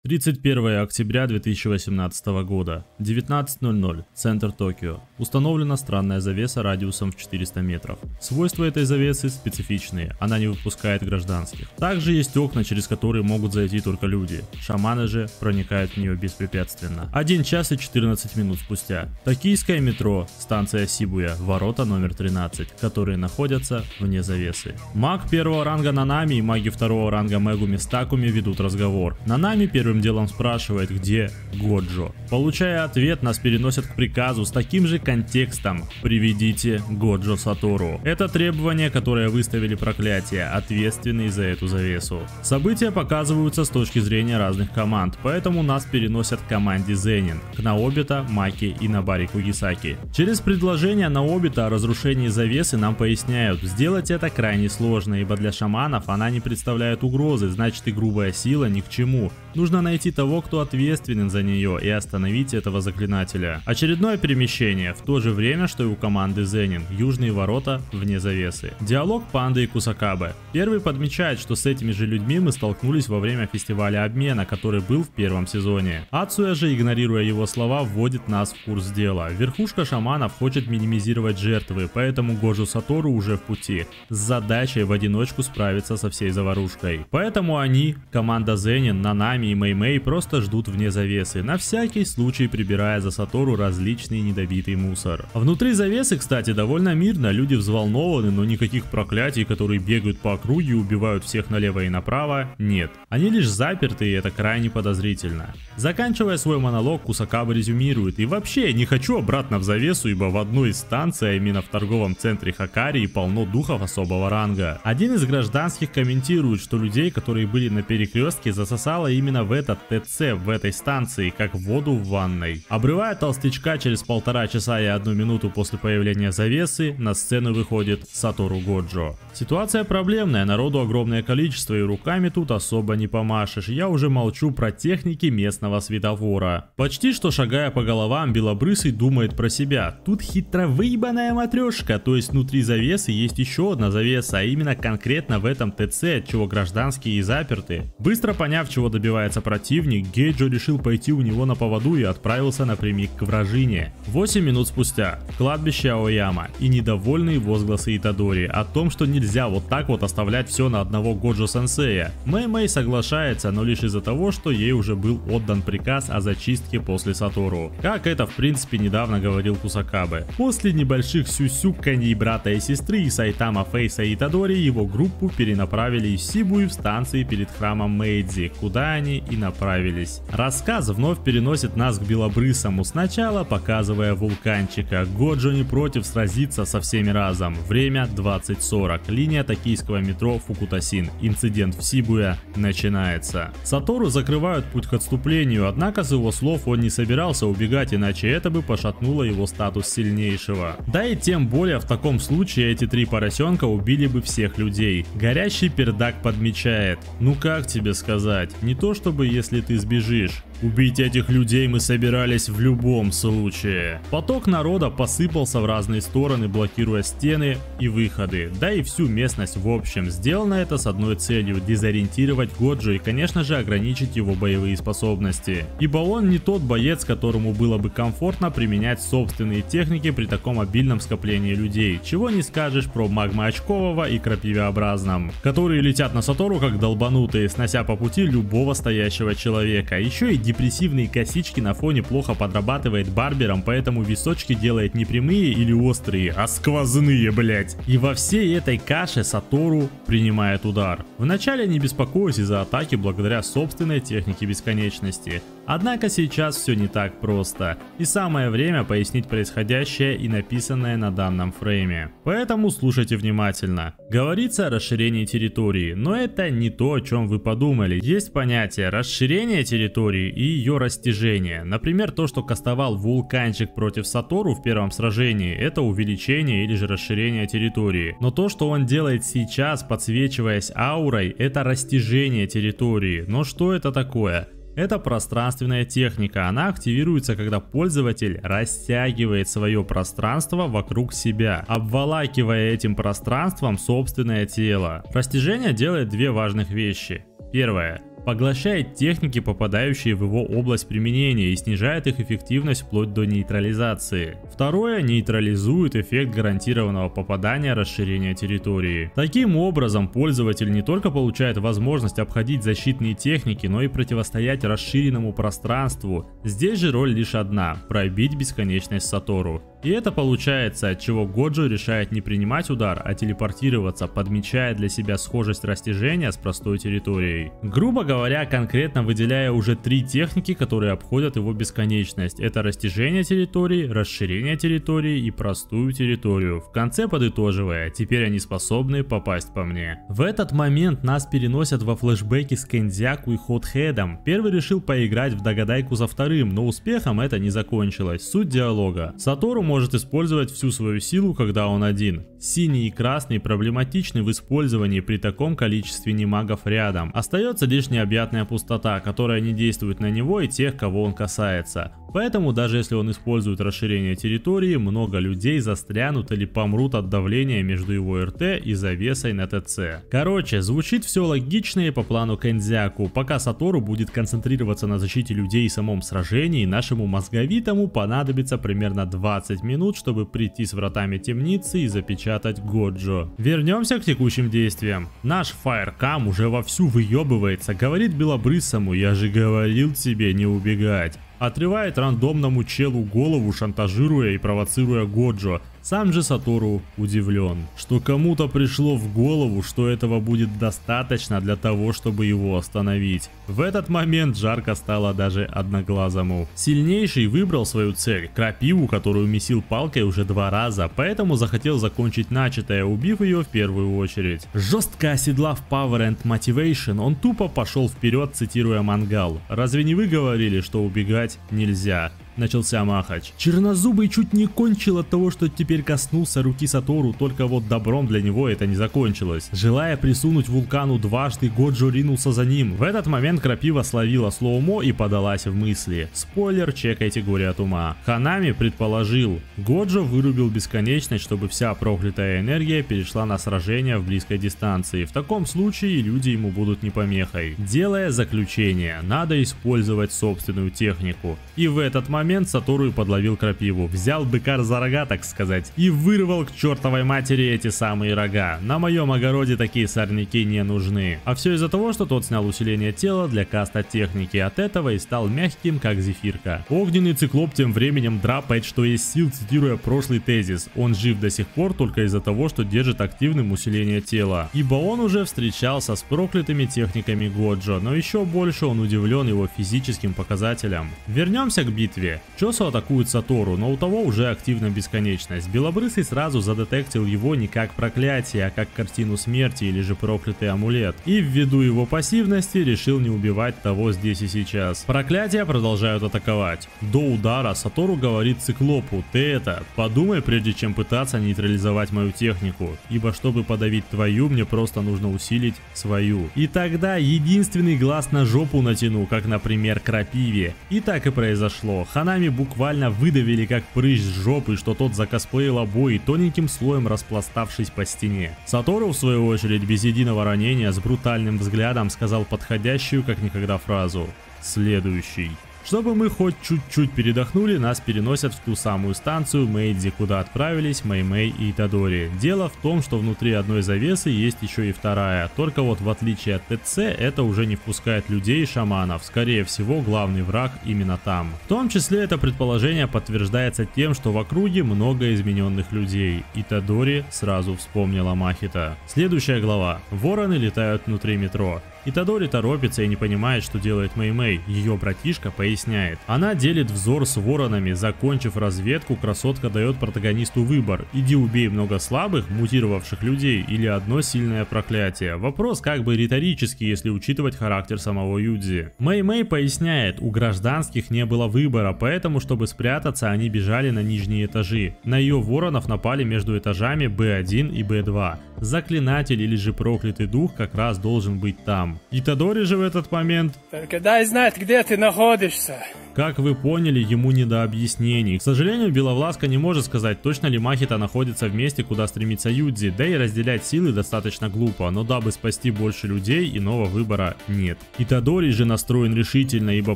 31 октября 2018 года, 19:00, центр Токио. Установлена странная завеса радиусом в 400 метров. Свойства этой завесы специфичные, она не выпускает гражданских. Также есть окна, через которые могут зайти только люди. Шаманы же проникают в нее беспрепятственно. 1 час и 14 минут спустя. Токийское метро, станция Сибуя, ворота номер 13, которые находятся вне завесы. Маг первого ранга Нанами и маги второго ранга Мегуми с Такуми ведут разговор. Нанами первым делом спрашивает, где Годжо. Получая ответ, нас переносят к приказу с таким же контекстом: приведите Годжо Сатору. Это требование, которое выставили проклятие, ответственные за эту завесу. События показываются с точки зрения разных команд, поэтому нас переносят к команде Зенин, к Наобита, Маки и Набари Кугисаки. Через предложение Наобита о разрушении завесы нам поясняют, сделать это крайне сложно, ибо для шаманов она не представляет угрозы, значит и грубая сила ни к чему. Нужно найти того, кто ответственен за нее, и остановить этого заклинателя. Очередное перемещение, в то же время, что и у команды Зенин, южные ворота вне завесы. Диалог Панды и Кусакабе. Первый подмечает, что с этими же людьми мы столкнулись во время фестиваля обмена, который был в первом сезоне. Ацуя же, игнорируя его слова, вводит нас в курс дела. Верхушка шаманов хочет минимизировать жертвы, поэтому Годжо Сатору уже в пути, с задачей в одиночку справиться со всей заварушкой. Поэтому они, команда Зенин, Нанами и Мэй-Мэй, просто ждут вне завесы, на всякий случай прибирая за Сатору различный недобитый мусор. Внутри завесы, кстати, довольно мирно, люди взволнованы, но никаких проклятий, которые бегают по округе и убивают всех налево и направо, нет. Они лишь заперты, и это крайне подозрительно. Заканчивая свой монолог, Кусакаба резюмирует: и вообще я не хочу обратно в завесу, ибо в одной из станций, а именно в торговом центре Хакарии, полно духов особого ранга. Один из гражданских комментирует, что людей, которые были на перекрестке, засосало именно в этот ТЦ, в этой станции, как воду в ванной. Обрывая толстячка через 1,5 часа и 1 минуту после появления завесы, на сцену выходит Сатору Годжо. Ситуация проблемная, народу огромное количество, и руками тут особо не помашешь. Я уже молчу про техники местного светофора. Почти что шагая по головам, Белобрысый думает про себя: тут хитро выебанная матрешка, то есть внутри завесы есть еще одна завеса, а именно конкретно в этом ТЦ, отчего гражданские и заперты. Быстро поняв, чего добивается противник, Гейджо решил пойти у него на поводу и отправился напрямик к вражине. 8 минут спустя. Кладбище Аояма и недовольные возгласы Итадори о том, что нельзя вот так вот оставлять все на одного Годжо-сенсея. Мэй-Мэй соглашается, но лишь из-за того, что ей уже был отдан приказ о зачистке после Сатору. Как это в принципе недавно говорил Кусакабе. После небольших сюсюканий брата и сестры и Сайтама, Фейса и Итадори, его группу перенаправили из Сибуи в станции перед храмом Мэйдзи, куда они и направились. Рассказ вновь переносит нас к Белобрысому, сначала показывая вулканчика. Годжо не против сразиться со всеми разом. Время 20:40. Линия токийского метро Фукутасин. Инцидент в Сибуя начинается. Сатору закрывают путь к отступлению, однако с его слов он не собирался убегать, иначе это бы пошатнуло его статус сильнейшего. Да и тем более в таком случае эти 3 поросенка убили бы всех людей. Горящий пердак подмечает: ну как тебе сказать, не то чтобы если ты сбежишь. Убить этих людей мы собирались в любом случае. Поток народа посыпался в разные стороны, блокируя стены и выходы, да и всю местность в общем. Сделано это с одной целью: дезориентировать Годжо и, конечно же, ограничить его боевые способности. Ибо он не тот боец, которому было бы комфортно применять собственные техники при таком обильном скоплении людей. Чего не скажешь про магмоочкового и крапивообразном, которые летят на Сатору как долбанутые, снося по пути любого стоящего человека. Еще и депрессивные косички на фоне плохо подрабатывает барбером, поэтому височки делает не прямые или острые, а сквозные, блять. И во всей этой каше Сатору принимает удар. Вначале не беспокоюсь из-за атаки благодаря собственной технике бесконечности. Однако сейчас все не так просто. И самое время пояснить происходящее и написанное на данном фрейме. Поэтому слушайте внимательно. Говорится о расширении территории, но это не то, о чем вы подумали. Есть понятие расширения территории и ее растяжение. Например, то, что кастовал вулканчик против Сатору в первом сражении, это увеличение или же расширение территории. Но то, что он делает сейчас, подсвечиваясь аурой, это растяжение территории. Но что это такое? Это пространственная техника, она активируется, когда пользователь растягивает свое пространство вокруг себя, обволакивая этим пространством собственное тело. Растяжение делает две важных вещи. Первое. поглощает техники, попадающие в его область применения, и снижает их эффективность вплоть до нейтрализации. Второе, нейтрализует эффект гарантированного попадания расширения территории. Таким образом, пользователь не только получает возможность обходить защитные техники, но и противостоять расширенному пространству. Здесь же роль лишь одна – пробить бесконечность Сатору. И это получается, отчего Годжо решает не принимать удар, а телепортироваться, подмечая для себя схожесть растяжения с простой территорией. Грубо говоря, конкретно выделяя уже 3 техники, которые обходят его бесконечность. Это растяжение территории, расширение территории и простую территорию. В конце подытоживая, теперь они способны попасть по мне. В этот момент нас переносят во флешбеки с Кензяку и Хотхедом. Первый решил поиграть в догадайку за вторым, но успехом это не закончилось. Суть диалога. Сатору может использовать всю свою силу, когда он один. Синий и красный проблематичны в использовании при таком количестве немагов рядом. Остается лишь необъятная пустота, которая не действует на него и тех, кого он касается. Поэтому даже если он использует расширение территории, много людей застрянут или помрут от давления между его РТ и завесой на ТЦ. Короче, звучит все логично и по плану Кензяку. Пока Сатору будет концентрироваться на защите людей и самом сражении, нашему мозговитому понадобится примерно 20 минут, чтобы прийти с вратами темницы и запечатать Годжо. Вернемся к текущим действиям. Наш Фаеркам уже вовсю выебывается, говорит Белобрысому: «Я же говорил тебе не убегать». Отрывает рандомному челу голову, шантажируя и провоцируя Годжо. Сам же Сатору удивлен, что кому-то пришло в голову, что этого будет достаточно для того, чтобы его остановить. В этот момент жарко стало даже Одноглазому. Сильнейший выбрал свою цель, крапиву, которую месил палкой уже 2 раза, поэтому захотел закончить начатое, убив ее в первую очередь. Жестко оседлав Power and Motivation, он тупо пошел вперед, цитируя Мангал. «Разве не вы говорили, что убегать нельзя?» Начался Махач. Чернозубый чуть не кончил от того, что теперь коснулся руки Сатору, только вот добром для него это не закончилось. Желая присунуть вулкану дважды, Годжо ринулся за ним. В этот момент крапива словила слоумо и подалась в мысли. Спойлер, чекайте горе от ума. Ханами предположил: Годжо вырубил бесконечность, чтобы вся проклятая энергия перешла на сражение в близкой дистанции. В таком случае люди ему будут не помехой. Делая заключение, надо использовать собственную технику. И в этот момент Сатору подловил крапиву, взял быка за рога, так сказать, и вырвал к чертовой матери эти самые рога. На моем огороде такие сорняки не нужны. А все из-за того, что тот снял усиление тела для каста техники, от этого и стал мягким, как зефирка. Огненный циклоп тем временем драпает, что есть сил, цитируя прошлый тезис. Он жив до сих пор только из-за того, что держит активным усиление тела. Ибо он уже встречался с проклятыми техниками Годжо, но еще больше он удивлен его физическим показателям. Вернемся к битве. Чосу атакует Сатору, но у того уже активна бесконечность. Белобрысый сразу задетектил его не как проклятие, а как картину смерти или же проклятый амулет. И ввиду его пассивности решил не убивать того здесь и сейчас. Проклятия продолжают атаковать. До удара Сатору говорит Циклопу: «Ты это, подумай, прежде чем пытаться нейтрализовать мою технику, ибо чтобы подавить твою, мне просто нужно усилить свою». И тогда единственный глаз на жопу натяну, как, например, крапиве. И так и произошло. Ханами буквально выдавили как прыщ с жопы, что тот закосплеил обои, тоненьким слоем распластавшись по стене. Сатору, в свою очередь, без единого ранения, с брутальным взглядом сказал подходящую как никогда фразу: «Следующий». Чтобы мы хоть чуть-чуть передохнули, нас переносят в ту самую станцию Мэйдзи, куда отправились Мэй-Мэй и Итадори. Дело в том, что внутри одной завесы есть еще и вторая, только вот в отличие от ТЦ, это уже не впускает людей и шаманов, скорее всего главный враг именно там. В том числе это предположение подтверждается тем, что в округе много измененных людей. Итадори сразу вспомнила Махита. Следующая глава. Вороны летают внутри метро. Итадори торопится и не понимает, что делает Мэй-Мэй. Ее братишка поясняет. Она делит взор с воронами. Закончив разведку, красотка дает протагонисту выбор: иди убей много слабых, мутировавших людей, или одно сильное проклятие. Вопрос как бы риторический, если учитывать характер самого Юдзи. Мэй-Мэй поясняет: у гражданских не было выбора, поэтому, чтобы спрятаться, они бежали на нижние этажи. На ее воронов напали между этажами B1 и B2. Заклинатель или же проклятый дух как раз должен быть там. Итадори же в этот момент: «Только дай знать, где ты находишься». Как вы поняли, ему не до объяснений. К сожалению, Беловласка не может сказать, точно ли Махита находится в месте, куда стремится Юдзи, да и разделять силы достаточно глупо, но дабы спасти больше людей, иного выбора нет. Итадори же настроен решительно, ибо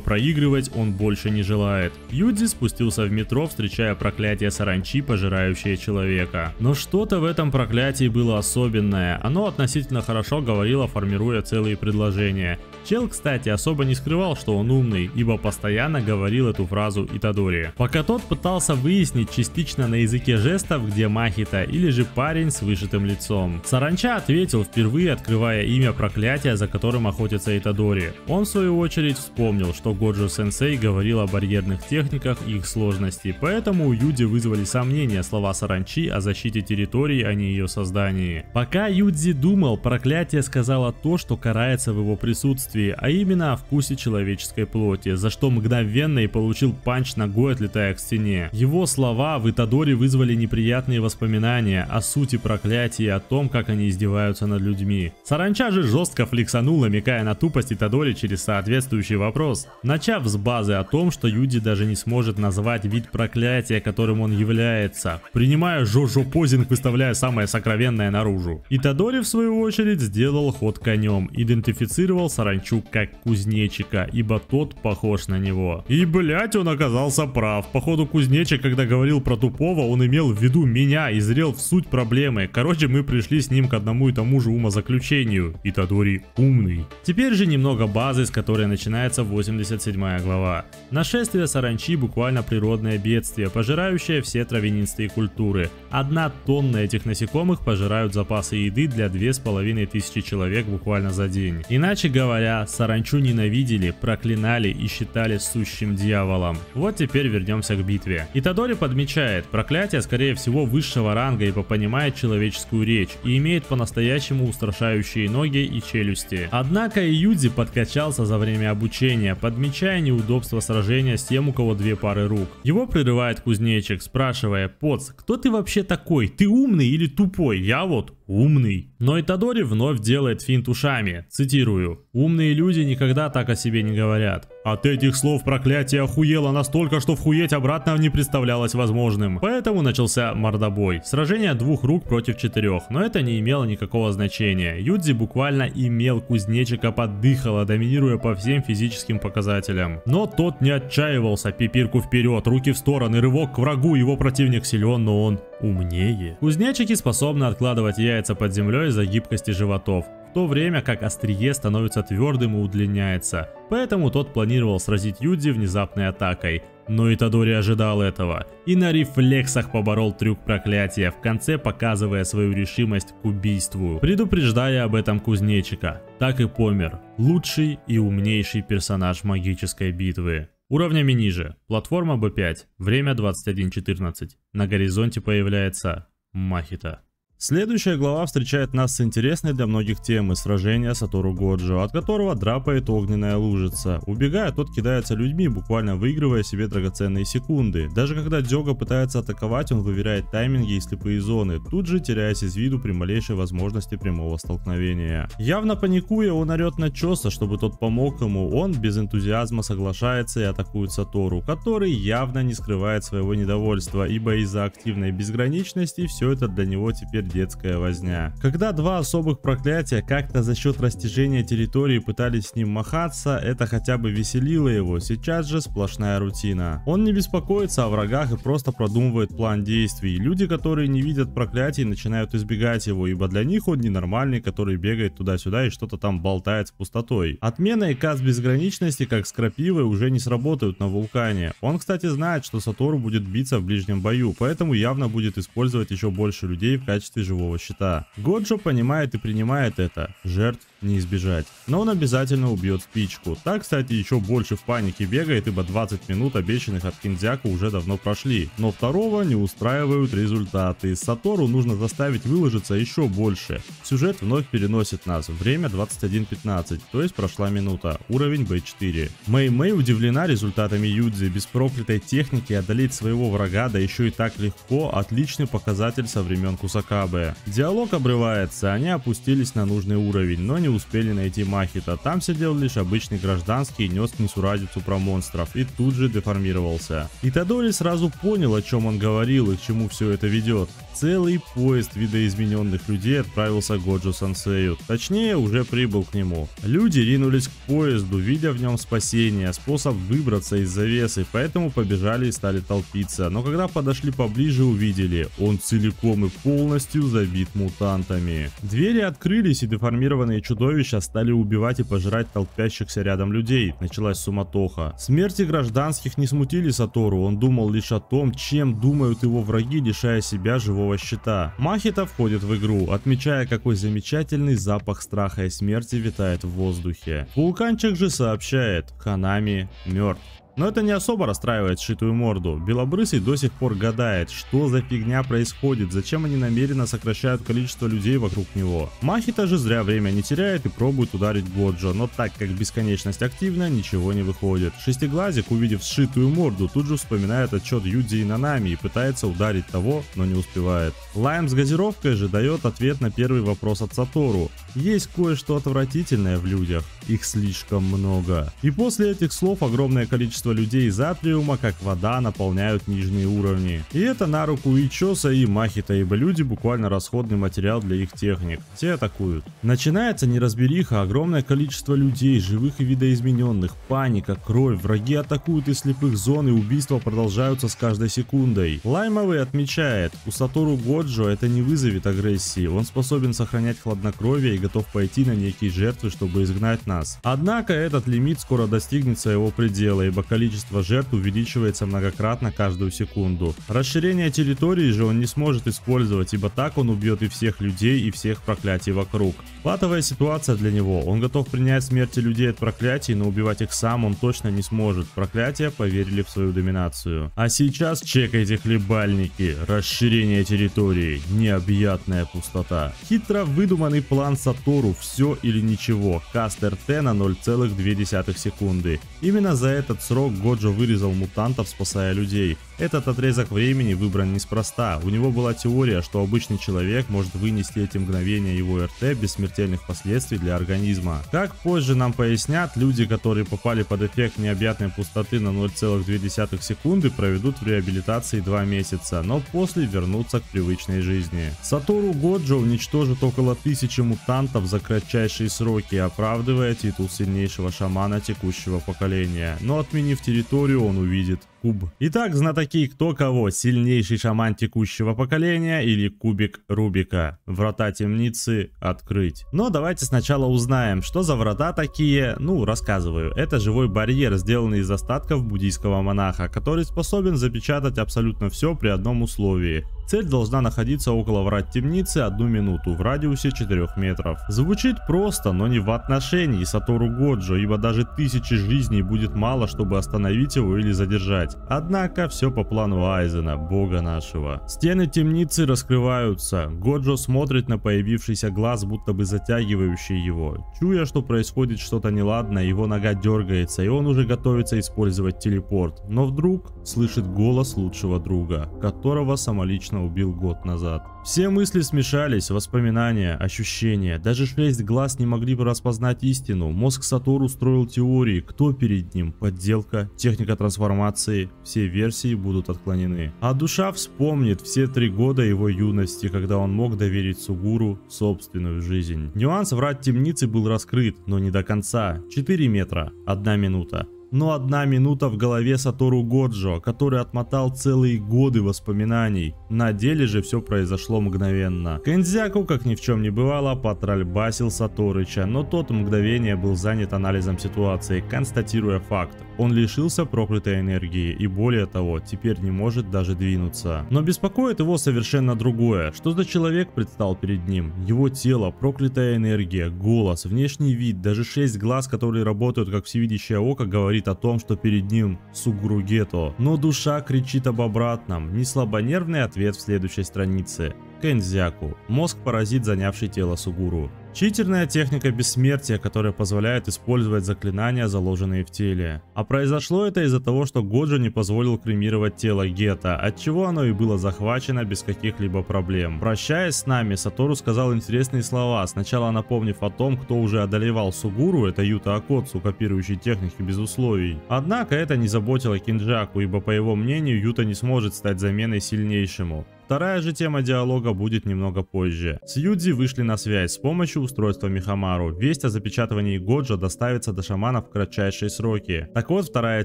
проигрывать он больше не желает. Юдзи спустился в метро, встречая проклятие саранчи, пожирающее человека. Но что-то в этом проклятии было особенное, оно относительно хорошо говорило, формируя целые предложения. Чел, кстати, особо не скрывал, что он умный, ибо постоянно говорил эту фразу Итадори. Пока тот пытался выяснить частично на языке жестов, где Махита или же парень с вышитым лицом. Саранча ответил, впервые открывая имя проклятия, за которым охотится Итадори. Он в свою очередь вспомнил, что Годжо-сенсей говорил о барьерных техниках и их сложности, поэтому у Юдзи вызвали сомнения слова Саранчи о защите территории, а не ее создании. Пока Юдзи думал, проклятие сказало то, что карается в его присутствии, а именно о вкусе человеческой плоти, за что мгновенно и получил панч ногой, отлетая к стене. Его слова в Итадори вызвали неприятные воспоминания о сути проклятия и о том, как они издеваются над людьми. Саранча же жестко флексанул, намекая на тупость Итадори через соответствующий вопрос, начав с базы о том, что Юдзи даже не сможет назвать вид проклятия, которым он является, принимая жожо-позинг, выставляя самое сокровенное наружу. Итадори в свою очередь сделал ход конем, идентифицировал Саранчу как кузнечика, ибо тот похож на него. И блять, он оказался прав. Походу кузнечик, когда говорил про тупого, он имел в виду меня и зрел в суть проблемы. Короче, мы пришли с ним к одному и тому же умозаключению. Итадори умный. Теперь же немного базы, с которой начинается 87 глава. Нашествие саранчи буквально природное бедствие, пожирающее все травянистые культуры. 1 тонна этих насекомых пожирают запасы еды для 2500 человек буквально за день. Иначе говоря, саранчу ненавидели, проклинали и считали сущим дьяволом. Вот теперь вернемся к битве. Итадори подмечает, проклятие скорее всего высшего ранга, ибо понимает человеческую речь и имеет по-настоящему устрашающие ноги и челюсти. Однако и Юдзи подкачался за время обучения, подмечая неудобство сражения с тем, у кого 2 пары рук. Его прерывает кузнечик, спрашивая: «Поц, кто ты вообще такой? Ты умный или тупой? Я вот умный». Но Итадори вновь делает финт ушами, цитирую: «Умные люди никогда так о себе не говорят». От этих слов проклятие охуело настолько, что вхуеть обратно не представлялось возможным. Поэтому начался мордобой. Сражение 2 рук против 4, но это не имело никакого значения. Юдзи буквально имел кузнечика под дыхало, доминируя по всем физическим показателям. Но тот не отчаивался, пипирку вперед, руки в стороны, рывок к врагу, его противник силен, но он умнее. Кузнечики способны откладывать яйца под землей из-за гибкости животов, в то время как острие становится твердым и удлиняется. Поэтому тот планировал сразить Юдзи внезапной атакой. Но Итадори ожидал этого и на рефлексах поборол трюк проклятия, в конце показывая свою решимость к убийству, предупреждая об этом кузнечика. Так и помер лучший и умнейший персонаж магической битвы. Уровнями ниже. Платформа B5. Время 21:14. На горизонте появляется Махита. Следующая глава встречает нас с интересной для многих темой сражения Сатору Годжо, от которого драпает огненная лужица. Убегая, тот кидается людьми, буквально выигрывая себе драгоценные секунды. Даже когда Дзёга пытается атаковать, он выверяет тайминги и слепые зоны, тут же теряясь из виду при малейшей возможности прямого столкновения. Явно паникуя, он орет на Чоса, чтобы тот помог ему. Он без энтузиазма соглашается и атакует Сатору, который явно не скрывает своего недовольства, ибо из-за активной безграничности все это для него теперь детская возня. Когда 2 особых проклятия как-то за счет растяжения территории пытались с ним махаться, это хотя бы веселило его, сейчас же сплошная рутина. Он не беспокоится о врагах и просто продумывает план действий. Люди, которые не видят проклятий, начинают избегать его, ибо для них он ненормальный, который бегает туда-сюда и что-то там болтает с пустотой. Отмена и каст безграничности, как с крапивой, уже не сработают на вулкане. Он, кстати, знает, что Сатору будет биться в ближнем бою, поэтому явно будет использовать еще больше людей в качестве живого щита. Годжо понимает и принимает это. Жертв не избежать. Но он обязательно убьет спичку. Так, кстати, еще больше в панике бегает, ибо 20 минут обещанных от Киндзяку уже давно прошли. Но второго не устраивают результаты. Сатору нужно заставить выложиться еще больше. Сюжет вновь переносит нас. Время 21:15, то есть прошла минута. Уровень B4. Мэй удивлена результатами Юдзи. Без проклятой техники одолеть своего врага, да еще и так легко, отличный показатель со времен Кусакабе. Диалог обрывается, они опустились на нужный уровень, но не успели найти Махита. Там сидел лишь обычный гражданский и нес несуразицу про монстров и тут же деформировался. Итадори сразу понял, о чем он говорил и к чему все это ведет. Целый поезд видоизмененных людей отправился к Годжо-сенсею, точнее уже прибыл к нему. Люди ринулись к поезду, видя в нем спасение, способ выбраться из завесы, поэтому побежали и стали толпиться. Но когда подошли поближе, увидели, он целиком и полностью забит мутантами. Двери открылись, и деформированные чудовища стали убивать и пожирать толпящихся рядом людей. Началась суматоха. Смерти гражданских не смутили Сатору, он думал лишь о том, чем думают его враги, лишая себя живого щита. Махита входит в игру, отмечая, какой замечательный запах страха и смерти витает в воздухе. Вулканчик же сообщает: Ханами мертв. Но это не особо расстраивает сшитую морду. Белобрысый до сих пор гадает, что за фигня происходит, зачем они намеренно сокращают количество людей вокруг него. Махита же зря время не теряет и пробует ударить Годжо, но так как бесконечность активна, ничего не выходит. Шестиглазик, увидев сшитую морду, тут же вспоминает отчет Юдзи и Нанами и пытается ударить того, но не успевает. Лайм с газировкой же дает ответ на первый вопрос от Сатору. Есть кое-что отвратительное в людях, их слишком много. И после этих слов огромное количество людей из Атриума, как вода, наполняют нижние уровни. И это на руку и Чоса, и Махита, ибо люди буквально расходный материал для их техник. Все атакуют. Начинается неразбериха, огромное количество людей, живых и видоизмененных, паника, кровь, враги атакуют из слепых зон, и убийства продолжаются с каждой секундой. Лаймовый отмечает, у Сатору Годжо это не вызовет агрессии, он способен сохранять хладнокровие и готов пойти на некие жертвы, чтобы изгнать нас. Однако этот лимит скоро достигнет своего предела, ибо количество жертв увеличивается многократно каждую секунду. Расширение территории же он не сможет использовать, ибо так он убьет и всех людей, и всех проклятий вокруг. Патовая ситуация для него. Он готов принять смерти людей от проклятий, но убивать их сам он точно не сможет. Проклятия поверили в свою доминацию. А сейчас чекайте хлебальники. Расширение территории. Необъятная пустота. Хитро выдуманный план Сатору. Все или ничего. Кастер Т на 0,2 секунды. Именно за этот срок Годжо вырезал мутантов, спасая людей. Этот отрезок времени выбран неспроста. У него была теория, что обычный человек может вынести эти мгновения его РТ без смертельных последствий для организма. Как позже нам пояснят, люди, которые попали под эффект необъятной пустоты на 0,2 секунды, проведут в реабилитации 2 месяца, но после вернутся к привычной жизни. Сатору Годжо уничтожит около 1000 мутантов за кратчайшие сроки, оправдывая титул сильнейшего шамана текущего поколения. Но отменив территорию, он увидит куб. Итак, знатоки кто кого, сильнейший шаман текущего поколения или кубик Рубика. Врата темницы открыть. Но давайте сначала узнаем, что за врата такие. Ну, рассказываю. Это живой барьер, сделанный из остатков буддийского монаха, который способен запечатать абсолютно все при одном условии. Цель должна находиться около врат темницы 1 минуту в радиусе 4 метров. Звучит просто, но не в отношении Сатору Годжо, ибо даже 1000 жизней будет мало, чтобы остановить его или задержать. Однако все по плану Айзена, бога нашего. Стены темницы раскрываются. Годжо смотрит на появившийся глаз, будто бы затягивающий его. Чуя, что происходит что-то неладное, его нога дергается, и он уже готовится использовать телепорт. Но вдруг слышит голос лучшего друга, которого самолично убил год назад. Все мысли смешались, воспоминания, ощущения. Даже 6 глаз не могли бы распознать истину. Мозг Сатору строил теории, кто перед ним, подделка, техника трансформации. Все версии будут отклонены. А душа вспомнит все 3 года его юности, когда он мог доверить Сугуру собственную жизнь. Нюанс врат темницы был раскрыт, но не до конца. 4 метра, 1 минута. Но 1 минута в голове Сатору Годжо, который отмотал целые годы воспоминаний. На деле же все произошло мгновенно. Кэнзяку, как ни в чем не бывало, потральбасил Саторыча, но тот мгновение был занят анализом ситуации, констатируя факт. Он лишился проклятой энергии и более того, теперь не может даже двинуться. Но беспокоит его совершенно другое. Что за человек предстал перед ним? Его тело, проклятая энергия, голос, внешний вид, даже 6 глаз, которые работают как всевидящее око, говорит о том, что перед ним Сугуру Гето. Но душа кричит об обратном. Неслабонервный ответ в следующей странице. Кэнзяку. Мозг-паразит, занявший тело Сугуру. Читерная техника бессмертия, которая позволяет использовать заклинания, заложенные в теле. А произошло это из-за того, что Годжо не позволил кремировать тело Гетто, отчего оно и было захвачено без каких-либо проблем. Прощаясь с нами, Сатору сказал интересные слова, сначала напомнив о том, кто уже одолевал Сугуру, это Юта Акоцу, копирующий техники без условий. Однако это не заботило Кинджаку, ибо по его мнению Юта не сможет стать заменой сильнейшему. Вторая же тема диалога будет немного позже. С Юдзи вышли на связь с помощью устройства Михамару. Весть о запечатывании Годжо доставится до шамана в кратчайшие сроки. Так вот, вторая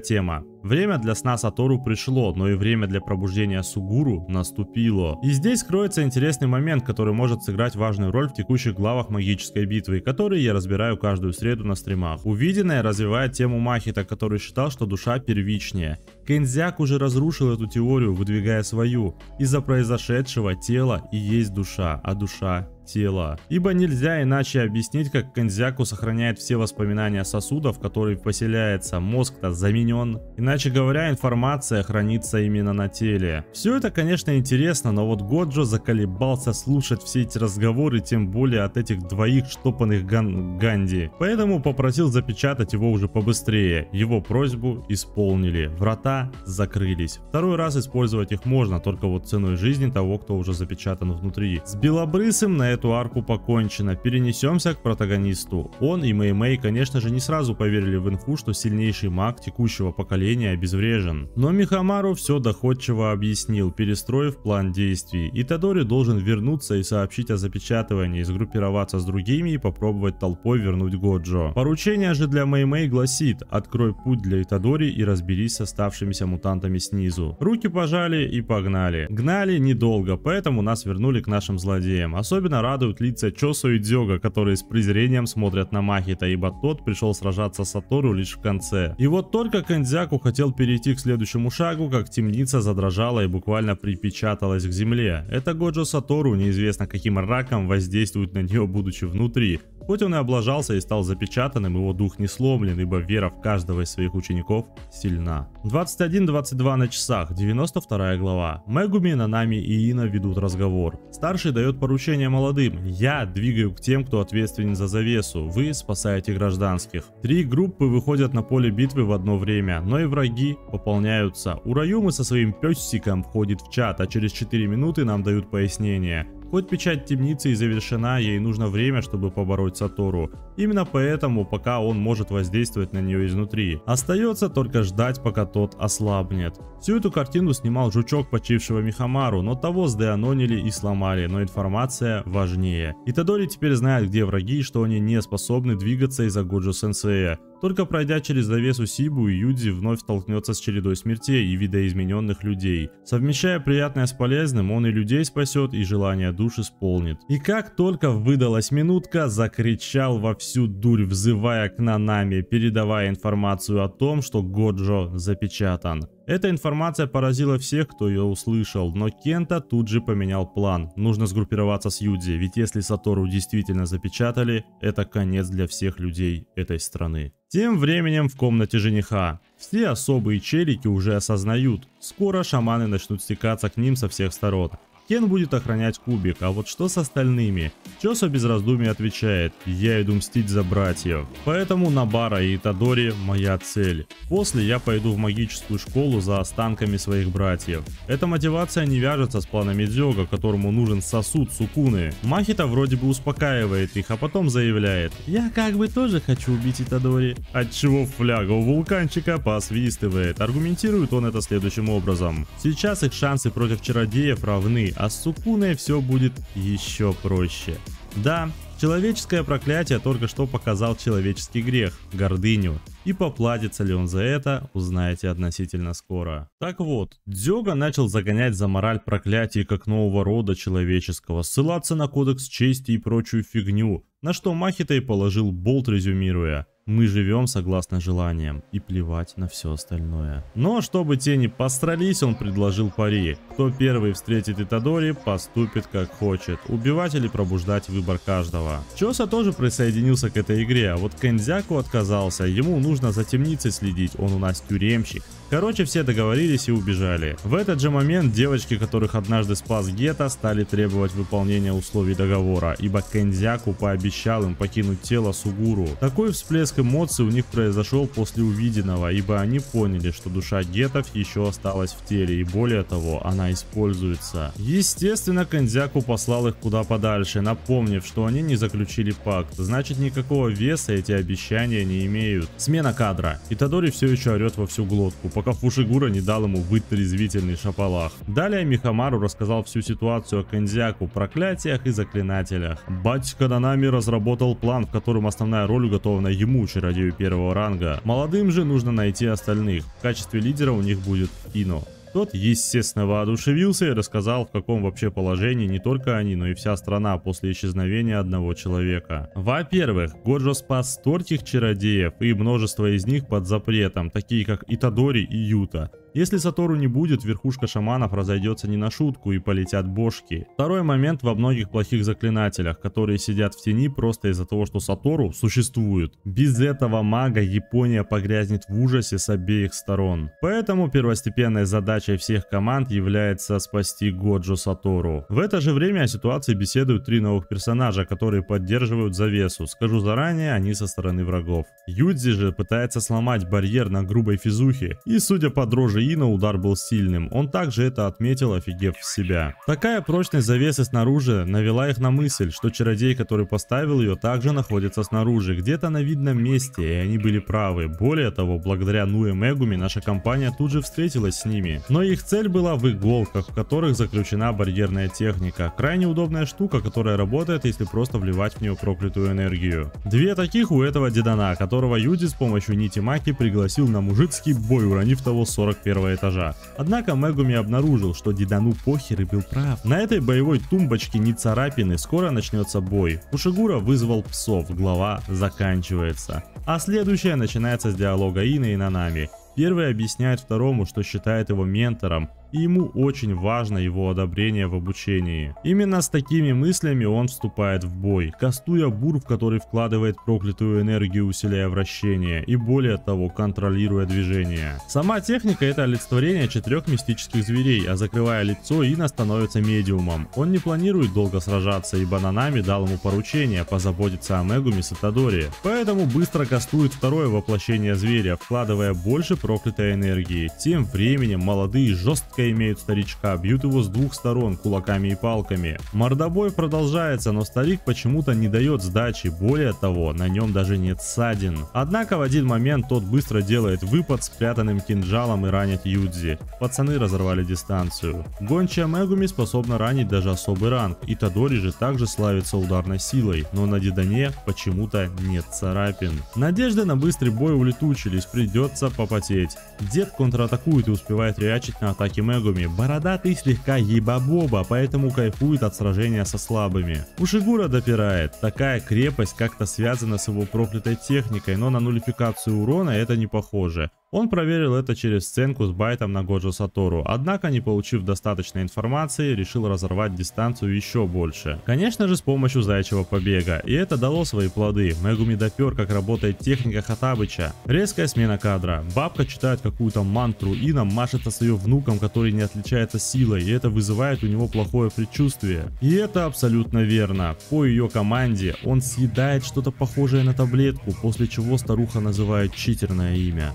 тема. Время для сна Сатору пришло, но и время для пробуждения Сугуру наступило. И здесь кроется интересный момент, который может сыграть важную роль в текущих главах магической битвы, которые я разбираю каждую среду на стримах. Увиденное развивает тему Махита, который считал, что душа первичнее. Кэнзяк уже разрушил эту теорию, выдвигая свою. Из-за произошедшего тело и есть душа, а душа тело. Ибо нельзя иначе объяснить, как Кэнзяку сохраняет все воспоминания сосудов, в которые поселяется, мозг-то заменен. Иначе говоря, информация хранится именно на теле. Все это, конечно, интересно, но вот Годжо заколебался слушать все эти разговоры, тем более от этих двоих штопанных Ганди. Поэтому попросил запечатать его уже побыстрее. Его просьбу исполнили. Врата закрылись. Второй раз использовать их можно, только вот ценой жизни того, кто уже запечатан внутри. С Белобрысым на эту арку покончено. Перенесемся к протагонисту. Он и Мэй-Мэй, конечно же, не сразу поверили в инфу, что сильнейший маг текущего поколения обезврежен. Но Михамару все доходчиво объяснил, перестроив план действий. Итадори должен вернуться и сообщить о запечатывании, сгруппироваться с другими и попробовать толпой вернуть Годжо. Поручение же для Мэй-Мэй гласит: открой путь для Итадори и разберись с оставшимися мутантами снизу. Руки пожали и погнали. Гнали недолго, поэтому нас вернули к нашим злодеям. Особенно радуют лица Чосо и Дзёга, которые с презрением смотрят на Махита, ибо тот пришел сражаться с Сатору лишь в конце. И вот только Кэнзяку хотел перейти к следующему шагу, как темница задрожала и буквально припечаталась к земле. Это Годжо Сатору неизвестно каким раком воздействует на нее, будучи внутри. Хоть он и облажался и стал запечатанным, его дух не сломлен, ибо вера в каждого из своих учеников сильна. 21:22 на часах, 92 глава. Мегуми, Нанами и Ина ведут разговор. Старший дает поручение молодым: я двигаю к тем, кто ответственен за завесу, вы спасаете гражданских. 3 группы выходят на поле битвы в одно время, но и враги пополняются. Ураюмы со своим пёсиком входит в чат, а через 4 минуты нам дают пояснение. Хоть печать темницы и завершена, ей нужно время, чтобы побороть Сатору. Именно поэтому, пока он может воздействовать на нее изнутри. Остается только ждать, пока тот ослабнет. Всю эту картину снимал жучок почившего Михамару, но того сдеанонили и сломали, но информация важнее. Итадори теперь знает, где враги и что они не способны двигаться из-за Годжо-сенсея. Только пройдя через завесу Сибу, Юдзи вновь столкнется с чередой смертей и видоизмененных людей. Совмещая приятное с полезным, он и людей спасет, и желание душ исполнит. И как только выдалась минутка, закричал во всю дурь, взывая к Нанами, передавая информацию о том, что Годжо запечатан. Эта информация поразила всех, кто ее услышал, но Кента тут же поменял план. Нужно сгруппироваться с Юдзи, ведь если Сатору действительно запечатали, это конец для всех людей этой страны. Тем временем в комнате жениха. Все особые челики уже осознают, скоро шаманы начнут стекаться к ним со всех сторон. Кен будет охранять кубик, а вот что с остальными? Чосо без раздумий отвечает: я иду мстить за братьев. Поэтому Набара и Итадори моя цель. После я пойду в магическую школу за останками своих братьев. Эта мотивация не вяжется с планами Дзёга, которому нужен сосуд Сукуны. Махита вроде бы успокаивает их, а потом заявляет: я как бы тоже хочу убить Итадори. Отчего фляга у вулканчика посвистывает. Аргументирует он это следующим образом: сейчас их шансы против чародеев равны, а с Сукуной все будет еще проще. Да, человеческое проклятие только что показал человеческий грех – гордыню. И поплатится ли он за это, узнаете относительно скоро. Так вот, Дзёга начал загонять за мораль проклятий как нового рода человеческого, ссылаться на кодекс чести и прочую фигню, на что Махита и положил болт, резюмируя: Мы живем согласно желаниям и плевать на все остальное. Но чтобы те не посрались, он предложил пари. Кто первый встретит Итадори, поступит как хочет. Убивать или пробуждать выбор каждого. Чоса тоже присоединился к этой игре, а вот Кэнзяку отказался. Ему нужно за темницей следить, он у нас тюремщик. Короче, все договорились и убежали. В этот же момент девочки, которых однажды спас Гета, стали требовать выполнения условий договора, ибо Кэнзяку пообещал им покинуть тело Сугуру. Такой всплеск эмоций у них произошел после увиденного, ибо они поняли, что душа Гетов еще осталась в теле, и более того, она используется. Естественно, Кэнзяку послал их куда подальше, напомнив, что они не заключили пакт, значит никакого веса эти обещания не имеют. Смена кадра. Итадори все еще орет во всю глотку, пока Фушигура не дал ему вытрезвительный шапалах. Далее Михамару рассказал всю ситуацию о Кэнзяку, проклятиях и заклинателях. Батька Нанами разработал план, в котором основная роль уготована ему, чародею первого ранга. Молодым же нужно найти остальных. В качестве лидера у них будет Ино. Тот, естественно, воодушевился и рассказал, в каком вообще положении не только они, но и вся страна после исчезновения одного человека. Во-первых, Годжо спас стольких чародеев, и множество из них под запретом, такие как Итадори и Юта. Если Сатору не будет, верхушка шаманов разойдется не на шутку и полетят бошки. Второй момент во многих плохих заклинателях, которые сидят в тени просто из-за того, что Сатору существует. Без этого мага Япония погрязнет в ужасе с обеих сторон. Поэтому первостепенной задачей всех команд является спасти Годжо Сатору. В это же время о ситуации беседуют три новых персонажа, которые поддерживают завесу. Скажу заранее, они со стороны врагов. Юдзи же пытается сломать барьер на грубой физухе, и судя по дрожи Ино, удар был сильным. Он также это отметил, офигев в себя. Такая прочность завесы снаружи навела их на мысль, что чародей, который поставил ее, также находится снаружи, где-то на видном месте, и они были правы. Более того, благодаря Нуэ Мегуми наша компания тут же встретилась с ними. Но их цель была в иголках, в которых заключена барьерная техника. Крайне удобная штука, которая работает, если просто вливать в нее проклятую энергию. Две таких у этого дедана, которого Юдзи с помощью нити Маки пригласил на мужицкий бой, уронив того 41 этажа. Однако Мегуми обнаружил, что дедану похер и был прав. На этой боевой тумбочке не царапины, скоро начнется бой. Фушигура вызвал псов, глава заканчивается. А следующая начинается с диалога Ина и Нанами. Первый объясняет второму, что считает его ментором, и ему очень важно его одобрение в обучении. Именно с такими мыслями он вступает в бой, кастуя бур, в который вкладывает проклятую энергию, усиляя вращение, и более того, контролируя движение. Сама техника — это олицетворение 4 мистических зверей, а закрывая лицо, Ина становится медиумом. Он не планирует долго сражаться, ибо Нанами дал ему поручение позаботиться о Мегуми с Итадори, поэтому быстро кастует второе воплощение зверя, вкладывая больше проклятой энергии. Тем временем молодые жестко имеют старичка, бьют его с двух сторон кулаками и палками. Мордобой продолжается, но старик почему-то не дает сдачи, более того, на нем даже нет ссадин. Однако в один момент тот быстро делает выпад спрятанным кинжалом и ранит Юдзи. Пацаны разорвали дистанцию. Гончая Мегуми способна ранить даже особый ранг, и Итадори же также славится ударной силой, но на дедане почему-то нет царапин. Надежды на быстрый бой улетучились, придется попотеть. Дед контратакует и успевает реачить на атаке Мегуми. Бородатый слегка ебабоба, поэтому кайфует от сражения со слабыми. Фушигура допирает. Такая крепость как-то связана с его проклятой техникой, но на нулификацию урона это не похоже. Он проверил это через сценку с байтом на Годжо Сатору, однако, не получив достаточной информации, решил разорвать дистанцию еще больше. Конечно же, с помощью заячьего побега, и это дало свои плоды. Мегуми допер, как работает техника Хатабыча. Резкая смена кадра. Бабка читает какую-то мантру, Ина машется с ее внуком, который не отличается силой, и это вызывает у него плохое предчувствие. И это абсолютно верно. По ее команде он съедает что-то похожее на таблетку, после чего старуха называет читерное имя.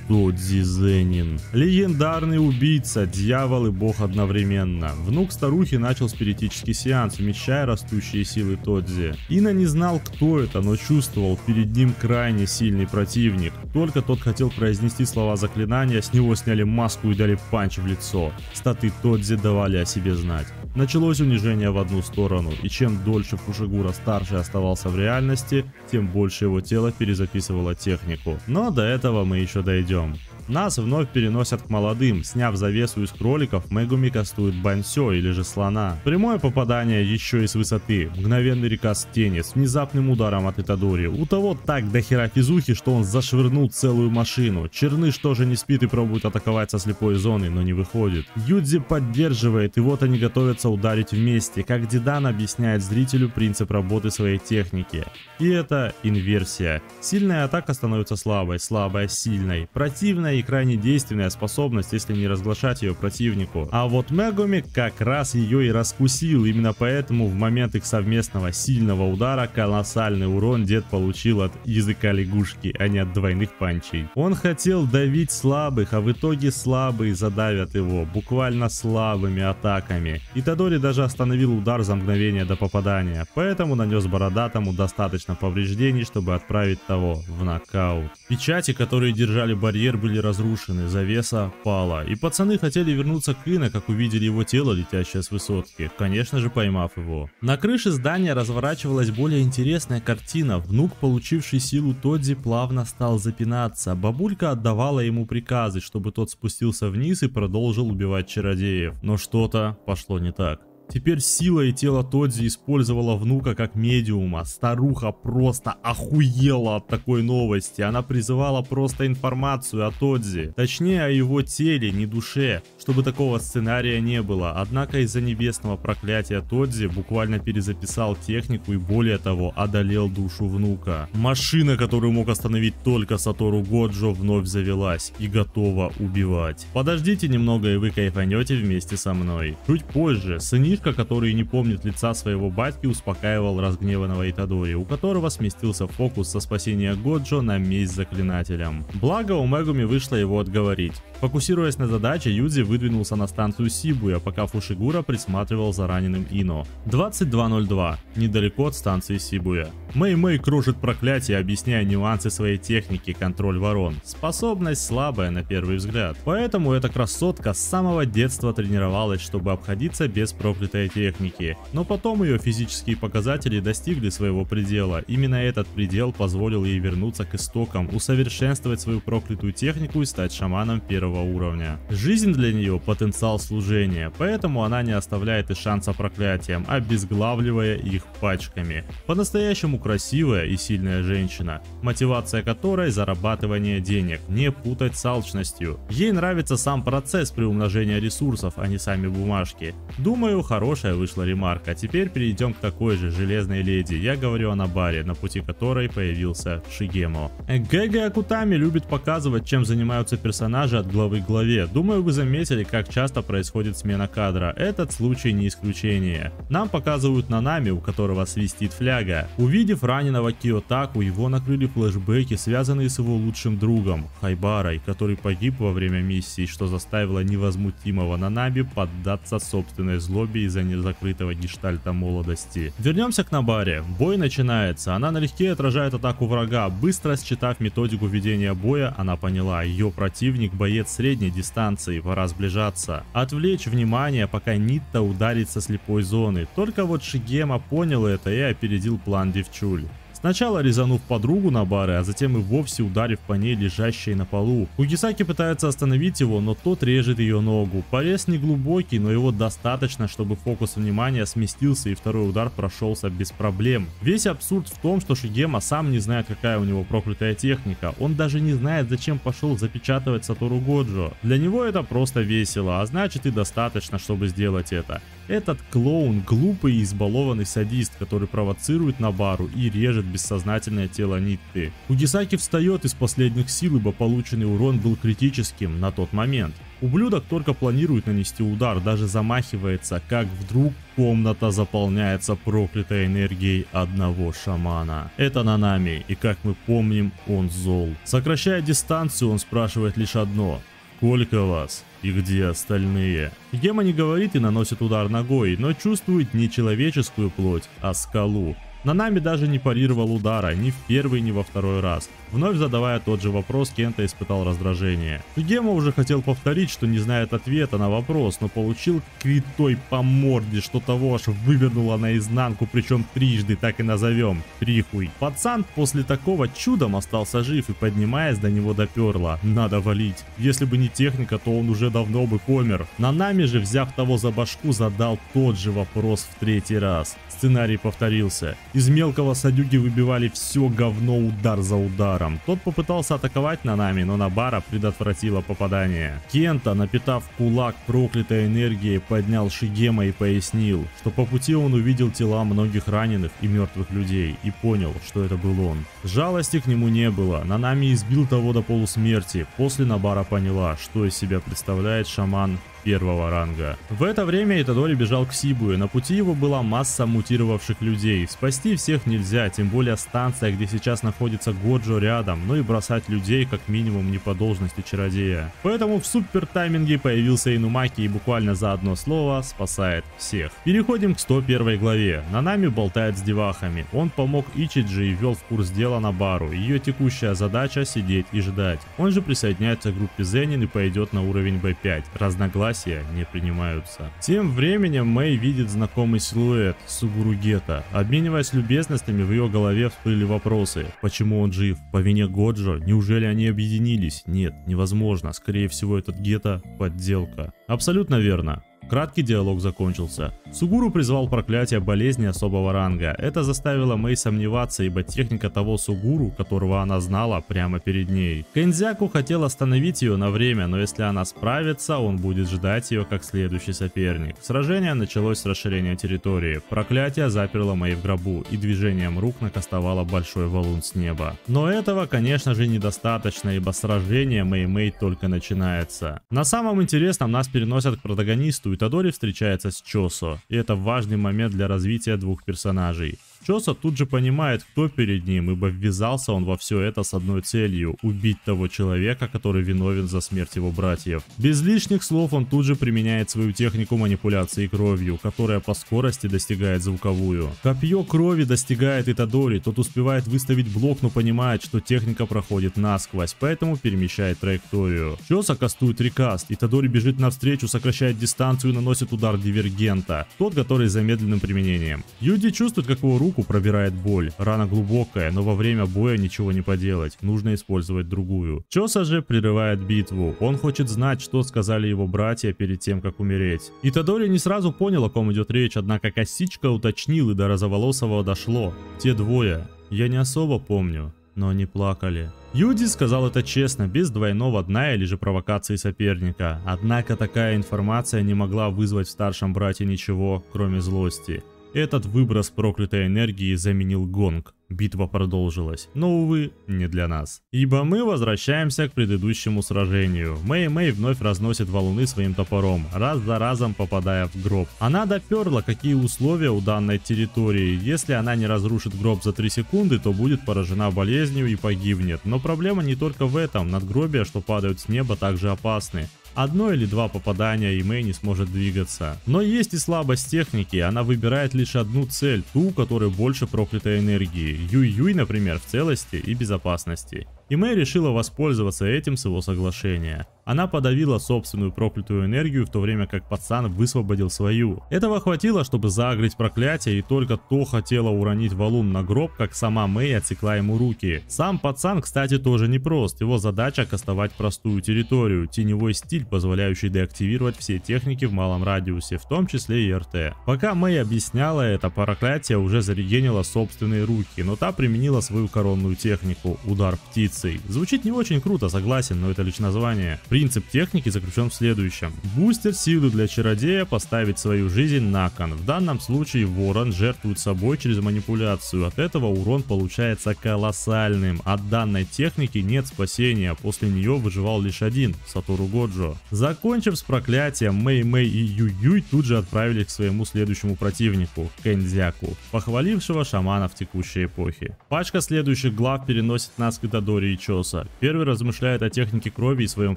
Тодзи Зенин. Легендарный убийца, дьявол и бог одновременно. Внук старухи начал спиритический сеанс, вмещая растущие силы Тодзи. Ина не знал, кто это, но чувствовал, перед ним крайне сильный противник. Только тот хотел произнести слова заклинания, с него сняли маску и дали панч в лицо. Статы Тодзи давали о себе знать. Началось унижение в одну сторону, и чем дольше Фушигура старший оставался в реальности, тем больше его тело перезаписывало технику. Но до этого мы еще дойдем. Нас вновь переносят к молодым. Сняв завесу из кроликов, Мегуми кастует Бансё или же слона. Прямое попадание еще и с высоты. Мгновенный рикаст тени с внезапным ударом от Итадори. У того так дохера физухи, что он зашвырнул целую машину. Черныш тоже не спит и пробует атаковать со слепой зоны, но не выходит. Юдзи поддерживает, и вот они готовятся ударить вместе, как Дидан объясняет зрителю принцип работы своей техники. И это инверсия. Сильная атака становится слабой, слабая сильной. Противная и крайне действенная способность, если не разглашать ее противнику. А вот Мегуми как раз ее и раскусил, именно поэтому в момент их совместного сильного удара колоссальный урон дед получил от языка лягушки, а не от двойных панчей. Он хотел давить слабых, а в итоге слабые задавят его, буквально слабыми атаками. Итадори даже остановил удар за мгновение до попадания, поэтому нанес бородатому достаточно повреждений, чтобы отправить того в нокаут. Печати, которые держали барьер, были разрушены, завеса пала, и пацаны хотели вернуться к Ина, как увидели его тело, летящее с высотки, конечно же поймав его. На крыше здания разворачивалась более интересная картина. Внук, получивший силу Тодзи, плавно стал запинаться. Бабулька отдавала ему приказы, чтобы тот спустился вниз и продолжил убивать чародеев. Но что-то пошло не так. Теперь сила и тело Тодзи использовала внука как медиума. Старуха просто охуела от такой новости. Она призывала просто информацию о Тодзи. Точнее, о его теле, не душе. Чтобы такого сценария не было. Однако из-за небесного проклятия Тодзи буквально перезаписал технику и более того, одолел душу внука. Машина, которую мог остановить только Сатору Годжо, вновь завелась и готова убивать. Подождите немного, и вы кайфанете вместе со мной. Чуть позже сынишка, который не помнит лица своего батьки, успокаивал разгневанного Итадори, у которого сместился фокус со спасения Годжо на месть заклинателям. Благо у Мегуми вышло его отговорить. Фокусируясь на задаче, Юдзи выдвинулся на станцию Сибуя, пока Фушигура присматривал за раненым Ино. 22:02, недалеко от станции Сибуя. Мэй-Мэй кружит проклятие, объясняя нюансы своей техники контроль ворон. Способность слабая на первый взгляд. Поэтому эта красотка с самого детства тренировалась, чтобы обходиться без проклятой техники. Но потом ее физические показатели достигли своего предела. Именно этот предел позволил ей вернуться к истокам, усовершенствовать свою проклятую технику и стать шаманом первого уровня. Жизнь для нее потенциал служения, поэтому она не оставляет и шанса проклятиям, обезглавливая их пачками. По-настоящему красивая и сильная женщина, мотивация которой зарабатывание денег, не путать с алчностью. Ей нравится сам процесс приумножения ресурсов, а не сами бумажки. Думаю, хорошая вышла ремарка. Теперь перейдем к такой же железной леди. Я говорю о Набаре, на пути которой появился Шигемо. Гэгэ Акутами любит показывать, чем занимаются персонажи от главы к главе. Думаю, вы заметили, как часто происходит смена кадра. Этот случай не исключение. Нам показывают Нанами, у которого свистит фляга. Увидев раненого Киотаку, его накрыли флешбеки, связанные с его лучшим другом Хайбарой, который погиб во время миссии, что заставило невозмутимого Нанами поддаться собственной злобе из-за незакрытого гештальта молодости. Вернемся к Набаре. Бой начинается. Она налегке отражает атаку врага. Быстро считав методику ведения боя, она поняла, ее противник боец средней дистанции, пора сближаться. Отвлечь внимание, пока Нитта ударит со слепой зоны. Только вот Шигемо понял это и опередил план девчуль. Сначала резанув подругу Набары, а затем и вовсе ударив по ней, лежащей на полу. Кугисаки пытается остановить его, но тот режет ее ногу. Порез не глубокий, но его достаточно, чтобы фокус внимания сместился и второй удар прошелся без проблем. Весь абсурд в том, что Шигемо сам не знает, какая у него проклятая техника. Он даже не знает, зачем пошел запечатывать Сатору Годжо. Для него это просто весело, а значит и достаточно, чтобы сделать это. Этот клоун глупый и избалованный садист, который провоцирует Набару и режет бессознательное тело Нитты. Кугисаки встает из последних сил, ибо полученный урон был критическим на тот момент. Ублюдок только планирует нанести удар, даже замахивается, как вдруг комната заполняется проклятой энергией одного шамана. Это Нанами, и как мы помним, он зол. Сокращая дистанцию, он спрашивает лишь одно: «Сколько вас? И где остальные?» Гема не говорит и наносит удар ногой, но чувствует не человеческую плоть, а скалу. Нанами даже не парировал удара ни в первый, ни во второй раз. Вновь задавая тот же вопрос, Кента испытал раздражение. Шигема уже хотел повторить, что не знает ответа на вопрос, но получил критой по морде, что того аж вывернуло наизнанку, причем трижды, так и назовем. Трихуй. Пацан после такого чудом остался жив и, поднимаясь, до него доперло. Надо валить. Если бы не техника, то он уже давно бы помер. Нанами же, взяв того за башку, задал тот же вопрос в третий раз. Сценарий повторился. Из мелкого садюги выбивали все говно удар за ударом. Тот попытался атаковать Нанами, но Набара предотвратила попадание. Кента, напитав кулак проклятой энергией, поднял Шигема и пояснил, что по пути он увидел тела многих раненых и мертвых людей и понял, что это был он. Жалости к нему не было. Нанами избил того до полусмерти. После Набара поняла, что из себя представляет шаман первого ранга. В это время Итадори бежал к Сибуе. На пути его была масса мутировавших людей. Спасти всех нельзя, тем более станция, где сейчас находится Годжо, рядом, но и бросать людей как минимум не по должности чародея. Поэтому в супер тайминге появился Инумаки и буквально за одно слово спасает всех. Переходим к 101 главе. Нанами болтает с девахами. Он помог Ичиджи и ввел в курс дела Набару. Ее текущая задача сидеть и ждать. Он же присоединяется к группе Зенин и пойдет на уровень B5. Разногласия не принимаются. Тем временем Мэй видит знакомый силуэт Сугуру Гетто. Обмениваясь любезностями, в ее голове всплыли вопросы. Почему он жив? По вине Годжо? Неужели они объединились? Нет, невозможно. Скорее всего, этот Гетто — подделка. Абсолютно верно. Краткий диалог закончился. Сугуру призвал проклятие болезни особого ранга. Это заставило Мэй сомневаться, ибо техника того Сугуру, которого она знала, прямо перед ней. Кэнзяку хотел остановить ее на время, но если она справится, он будет ждать ее как следующий соперник. Сражение началось с расширения территории. Проклятие заперло Мэй в гробу и движением рук накастовало большой валун с неба. Но этого, конечно же, недостаточно, ибо сражение Мэй только начинается. На самом интересном нас переносят к протагонисту. Итадори встречается с Чосо, и это важный момент для развития двух персонажей. Чосо тут же понимает, кто перед ним, ибо ввязался он во все это с одной целью – убить того человека, который виновен за смерть его братьев. Без лишних слов он тут же применяет свою технику манипуляции кровью, которая по скорости достигает звуковую. Копье крови достигает Итадори, тот успевает выставить блок, но понимает, что техника проходит насквозь, поэтому перемещает траекторию. Чосо кастует рекаст, Итадори бежит навстречу, сокращает дистанцию и наносит удар дивергента, тот, который с замедленным применением. Юди чувствует, как его руку пробирает боль. Рана глубокая, но во время боя ничего не поделать. Нужно использовать другую. Чосо же прерывает битву. Он хочет знать, что сказали его братья перед тем, как умереть. Итадори не сразу понял, о ком идет речь, однако Косичка уточнил, и до Розоволосого дошло. Те двое. Я не особо помню, но они плакали. Юди сказал это честно, без двойного дна или же провокации соперника. Однако такая информация не могла вызвать в старшем брате ничего, кроме злости. Этот выброс проклятой энергии заменил гонг. Битва продолжилась, но, увы, не для нас. Ибо мы возвращаемся к предыдущему сражению. Мэй вновь разносит валуны своим топором, раз за разом попадая в гроб. Она доперла, какие условия у данной территории. Если она не разрушит гроб за 3 секунды, то будет поражена болезнью и погибнет. Но проблема не только в этом. Надгробия, что падают с неба, также опасны. Одно или два попадания, и Мэй не сможет двигаться. Но есть и слабость техники, она выбирает лишь одну цель, ту, у которой больше проклятой энергии. Юй-Юй, например, в целости и безопасности. И Мэй решила воспользоваться этим с его соглашения. Она подавила собственную проклятую энергию, в то время как пацан высвободил свою. Этого хватило, чтобы заагрить проклятие, и только то хотела уронить валун на гроб, как сама Мэй отсекла ему руки. Сам пацан, кстати, тоже непрост. Его задача кастовать простую территорию, теневой стиль, позволяющий деактивировать все техники в малом радиусе, в том числе и РТ. Пока Мэй объясняла это, проклятие уже зарегенило собственные руки, но та применила свою коронную технику – удар птицей. Звучит не очень круто, согласен, но это лишь название. Принцип техники заключен в следующем. Бустер силы для чародея поставить свою жизнь на кон. В данном случае ворон жертвует собой через манипуляцию. От этого урон получается колоссальным. От данной техники нет спасения. После нее выживал лишь один – Сатору Годжо. Закончив с проклятием, Мэй и Юй тут же отправились к своему следующему противнику – Кэнзяку, похвалившего шамана в текущей эпохе. Пачка следующих глав переносит нас к Итадори и Чосо. Первый размышляет о технике крови и своем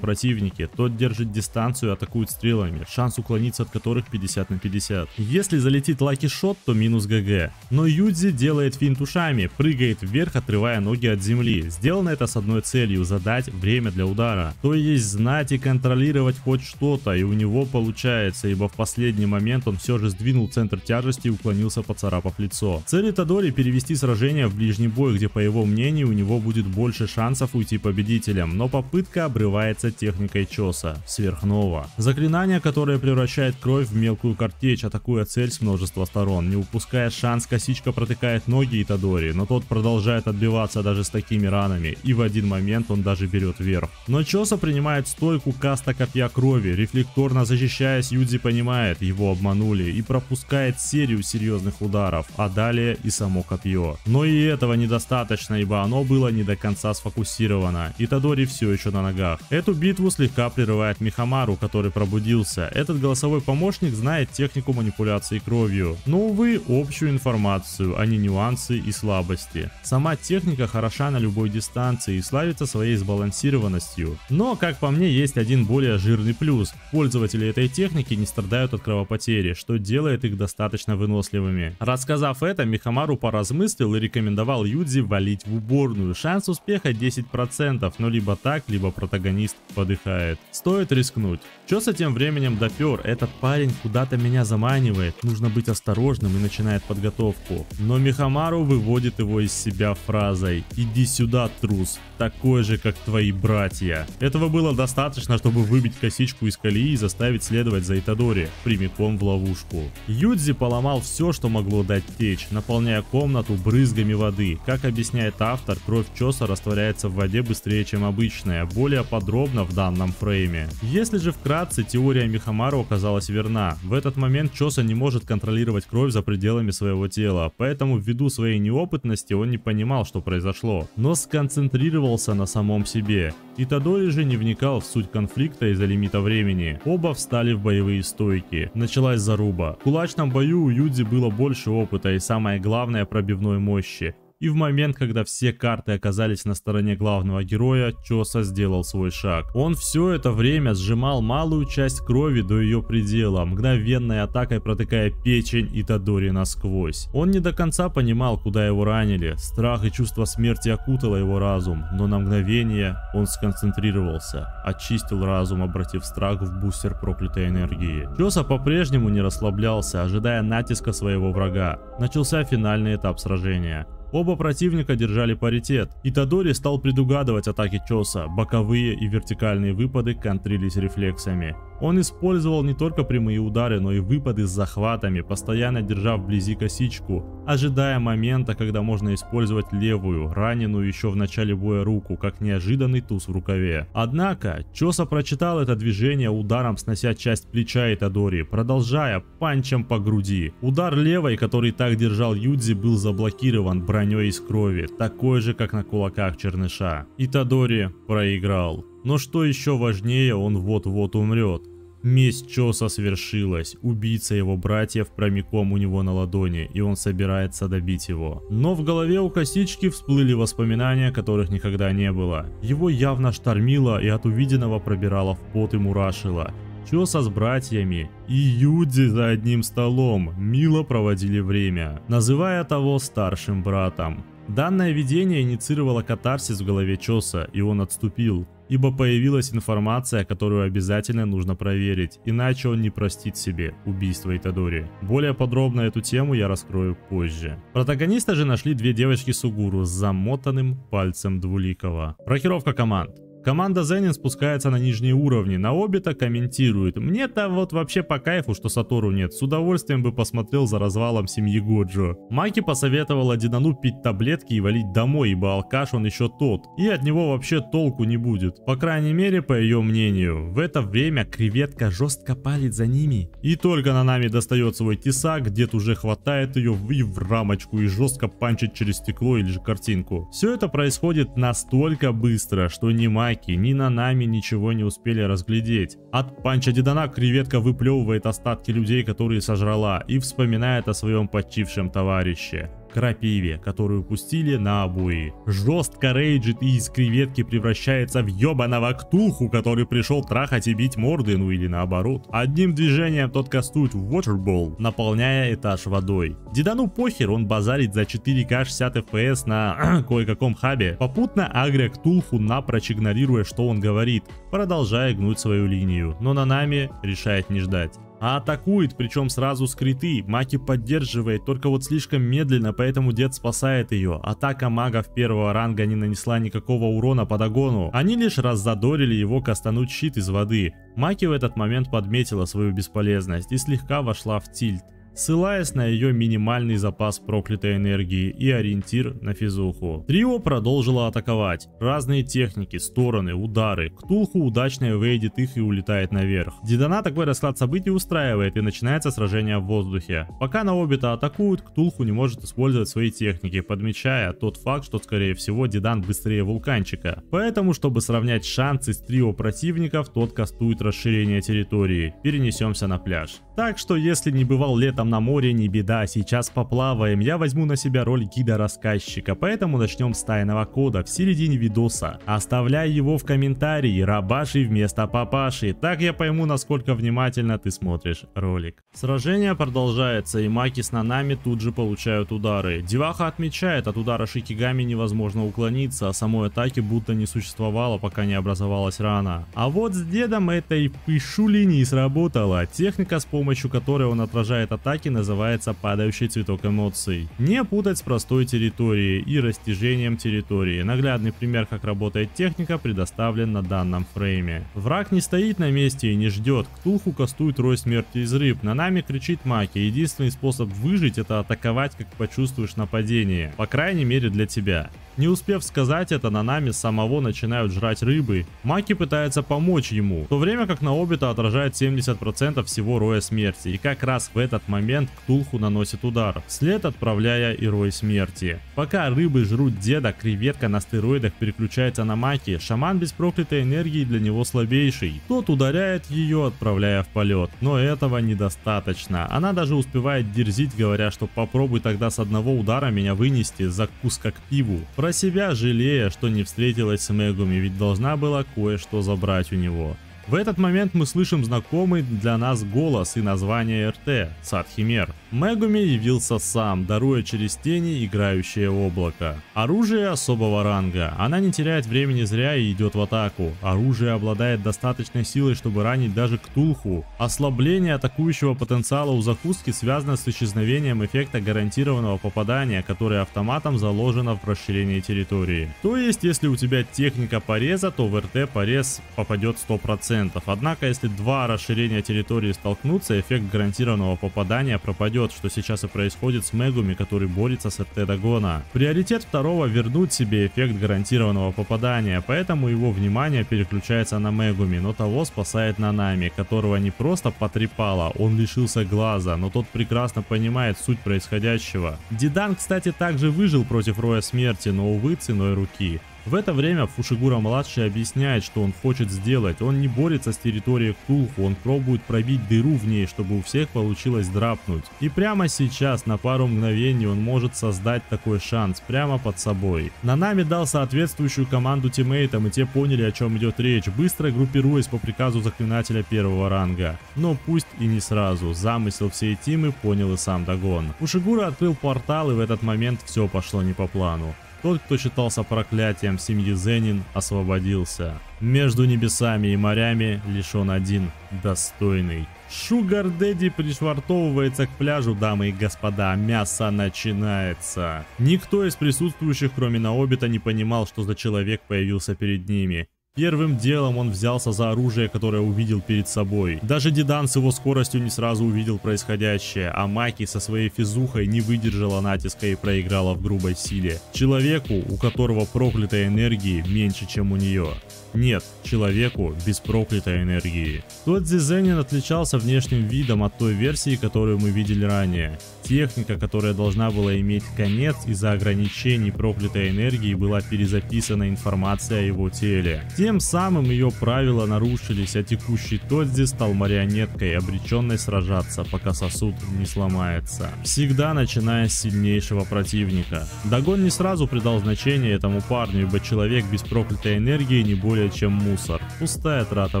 противнике, противнике, тот держит дистанцию и атакует стрелами, шанс уклониться от которых 50 на 50. Если залетит лаки шот, то минус ГГ. Но Юдзи делает финт ушами, прыгает вверх, отрывая ноги от земли. Сделано это с одной целью — задать время для удара. То есть знать и контролировать хоть что-то, и у него получается, ибо в последний момент он все же сдвинул центр тяжести и уклонился, поцарапав лицо. Цель Итадори — перевести сражение в ближний бой, где, по его мнению, у него будет больше шансов уйти победителем, но попытка обрывается техникой Чоса — сверхнова. Заклинание, которое превращает кровь в мелкую картечь, атакуя цель с множества сторон. Не упуская шанс, косичка протыкает ноги Итадори, но тот продолжает отбиваться даже с такими ранами, и в один момент он даже берет верх. Но Чоса принимает стойку каста копья крови, рефлекторно защищаясь, Юдзи понимает, его обманули, и пропускает серию серьезных ударов, а далее и само копье. Но и этого недостаточно, ибо оно было не до конца сфокусировано. Итадори все еще на ногах. Эту битву слегка прерывает Михамару, который пробудился. Этот голосовой помощник знает технику манипуляции кровью, но, увы, общую информацию, а не нюансы и слабости. Сама техника хороша на любой дистанции и славится своей сбалансированностью. Но, как по мне, есть один более жирный плюс. Пользователи этой техники не страдают от кровопотери, что делает их достаточно выносливыми. Рассказав это, Михамару поразмыслил и рекомендовал Юдзи валить в уборную. Шанс успеха 10%, но либо так, либо протагонист подыхает. Стоит рискнуть. Чоса тем временем допер. Этот парень куда-то меня заманивает. Нужно быть осторожным, и начинает подготовку. Но Михамару выводит его из себя фразой: «Иди сюда, трус, такой же, как твои братья». Этого было достаточно, чтобы выбить косичку из колеи и заставить следовать за Итадори прямиком в ловушку. Юдзи поломал все, что могло дать течь, наполняя комнату брызгами воды. Как объясняет автор, кровь Чоса растворяется в воде быстрее, чем обычная, более подробно в данном фрейме. Если же вкратце, теория Михамару оказалась верна. В этот момент Чоса не может контролировать кровь за пределами своего тела, поэтому ввиду своей неопытности он не понимал, что произошло, но сконцентрировался на самом себе. Итадори же не вникал в суть конфликта из-за лимита времени. Оба встали в боевые стойки. Началась заруба. В кулачном бою у Юдзи было больше опыта и, самое главное, пробивной мощи. И в момент, когда все карты оказались на стороне главного героя, Чоса сделал свой шаг. Он все это время сжимал малую часть крови до ее предела, мгновенной атакой протыкая печень Итадори насквозь. Он не до конца понимал, куда его ранили. Страх и чувство смерти окутало его разум, но на мгновение он сконцентрировался, очистил разум, обратив страх в бустер проклятой энергии. Чоса по-прежнему не расслаблялся, ожидая натиска своего врага. Начался финальный этап сражения. Оба противника держали паритет. Итадори стал предугадывать атаки Чоса, боковые и вертикальные выпады контрились рефлексами. Он использовал не только прямые удары, но и выпады с захватами, постоянно держа вблизи косичку, ожидая момента, когда можно использовать левую, раненую еще в начале боя руку, как неожиданный туз в рукаве. Однако, Чоса прочитал это движение ударом, снося часть плеча Итадори, продолжая панчем по груди. Удар левой, который так держал Юдзи, был заблокирован броней из крови, такой же, как на кулаках черныша. Итадори проиграл. Но что еще важнее, он вот-вот умрет. Месть Чоса свершилась, убийца его братьев прямиком у него на ладони, и он собирается добить его. Но в голове у косички всплыли воспоминания, которых никогда не было. Его явно штормило, и от увиденного пробирало в пот и мурашило. Чоса с братьями и Юдзи за одним столом мило проводили время, называя того старшим братом. Данное видение инициировало катарсис в голове Чоса, и он отступил, ибо появилась информация, которую обязательно нужно проверить, иначе он не простит себе убийство Итадори. Более подробно эту тему я раскрою позже. Протагониста же нашли две девочки Сугуру с замотанным пальцем Двуликого. Рокировка команд. Команда Зенин спускается на нижние уровни, на Обита комментирует: «Мне-то вот вообще по кайфу, что Сатору нет, с удовольствием бы посмотрел за развалом семьи Годжо». Маки посоветовала Динану пить таблетки и валить домой, ибо алкаш он еще тот, и от него вообще толку не будет. По крайней мере, по ее мнению. В это время креветка жестко палит за ними. И только Нанами достает свой тесак, дед уже хватает ее и в рамочку и жестко панчит через стекло или же картинку. Все это происходит настолько быстро, что ни Маки, ни Нанами ничего не успели разглядеть. От панча Дедана креветка выплевывает остатки людей, которые сожрала, и вспоминает о своем почившем товарище. крапиве, которую пустили на обои. Жестко рейджит и из креветки превращается в ебаного ктулху, который пришел трахать и бить морды, ну или наоборот. Одним движением тот кастует Waterball, наполняя этаж водой. Дидану похер, он базарит за 4К 60 FPS на кое-каком хабе, попутно агря ктулху, напрочь игнорируя, что он говорит, продолжая гнуть свою линию, но Нанами решает не ждать. А атакует, причем сразу с криты. Маки поддерживает, только вот слишком медленно, поэтому дед спасает ее. Атака магов первого ранга не нанесла никакого урона по догону. Они лишь раззадорили его кастануть щит из воды. Маки в этот момент подметила свою бесполезность и слегка вошла в тильт, ссылаясь на ее минимальный запас проклятой энергии и ориентир на физуху. Трио продолжило атаковать. Разные техники, стороны, удары. Ктулху удачно эвейдит их и улетает наверх. Дидана такой расклад событий устраивает и начинается сражение в воздухе. Пока Наобита атакуют, Ктулху не может использовать свои техники, подмечая тот факт, что скорее всего Дидан быстрее вулканчика. Поэтому, чтобы сравнять шансы с трио противников, тот кастует расширение территории. Перенесемся на пляж. Так что если не бывал летом на море, не беда, сейчас поплаваем. Я возьму на себя роль гида-рассказчика, поэтому начнем с тайного кода в середине видоса. Оставляй его в комментарии, рабаши вместо папаши, так я пойму, насколько внимательно ты смотришь ролик. Сражение продолжается, и маки с Нанами тут же получают удары. Деваха отмечает, от удара Шикигами невозможно уклониться, а самой атаки будто не существовало, пока не образовалась рана. А вот с дедом этой пышули не сработала. Техника, с помощью которой он отражает атаки, называется падающий цветок эмоций. Не путать с простой территорией и растяжением территории. Наглядный пример, как работает техника, предоставлен на данном фрейме. Враг не стоит на месте и не ждет. Ктулху кастует рой смерти из рыб. Нанами кричит Маки. Единственный способ выжить — это атаковать, как почувствуешь нападение. По крайней мере для тебя. Не успев сказать это, Нанами самого начинают жрать рыбы. Маки пытается помочь ему, в то время как Наобита отражает 70% всего роя смерти. И как раз в этот момент Ктулху наносит удар, вслед отправляя и рой смерти. Пока рыбы жрут деда, креветка на стероидах переключается на Маки. Шаман без проклятой энергии для него слабейший. Тот ударяет ее, отправляя в полет. Но этого недостаточно. Она даже успевает дерзить, говоря, что попробуй тогда с одного удара меня вынести, закус как пиву. Про себя жалея, что не встретилась с Мегуми, ведь должна была кое-что забрать у него. В этот момент мы слышим знакомый для нас голос и название РТ – Садхимер. Мегуми явился сам, даруя через тени играющее облако. Оружие особого ранга. Она не теряет времени зря и идет в атаку. Оружие обладает достаточной силой, чтобы ранить даже Ктулху. Ослабление атакующего потенциала у закуски связано с исчезновением эффекта гарантированного попадания, которое автоматом заложено в расширении территории. То есть, если у тебя техника пореза, то в РТ порез попадет 100%. Однако, если два расширения территории столкнутся, эффект гарантированного попадания пропадет, что сейчас и происходит с Мегуми, который борется с РТ Дагона. Приоритет второго — вернуть себе эффект гарантированного попадания, поэтому его внимание переключается на Мегуми, но того спасает Нанами, которого не просто потрепало, он лишился глаза, но тот прекрасно понимает суть происходящего. Дидан, кстати, также выжил против роя смерти, но, увы, ценой руки. В это время Фушигура-младший объясняет, что он хочет сделать. Он не борется с территорией Ктулху, он пробует пробить дыру в ней, чтобы у всех получилось драпнуть. И прямо сейчас, на пару мгновений, он может создать такой шанс прямо под собой. Нанами дал соответствующую команду тиммейтам, и те поняли, о чем идет речь, быстро группируясь по приказу заклинателя первого ранга. Но пусть и не сразу, замысел всей тимы понял и сам Дагон. Фушигура открыл портал, и в этот момент все пошло не по плану. Тот, кто считался проклятием семьи Зенин, освободился. Между небесами и морями лишь он один, достойный. Шугар Дэдди пришвартовывается к пляжу, дамы и господа, мясо начинается. Никто из присутствующих, кроме Наобита, не понимал, что за человек появился перед ними. Первым делом он взялся за оружие, которое увидел перед собой. Даже Дидан с его скоростью не сразу увидел происходящее, а Маки со своей физухой не выдержала натиска и проиграла в грубой силе. Человеку, у которого проклятой энергии меньше, чем у нее. Нет, человеку без проклятой энергии. Тодзи Зенин отличался внешним видом от той версии, которую мы видели ранее. Техника, которая должна была иметь конец из-за ограничений проклятой энергии, была перезаписана информация о его теле. Тем самым ее правила нарушились, а текущий Тодзи стал марионеткой, обреченной сражаться, пока сосуд не сломается. Всегда начиная с сильнейшего противника. Дагон не сразу придал значение этому парню, ибо человек без проклятой энергии не более чем мусор. Пустая трата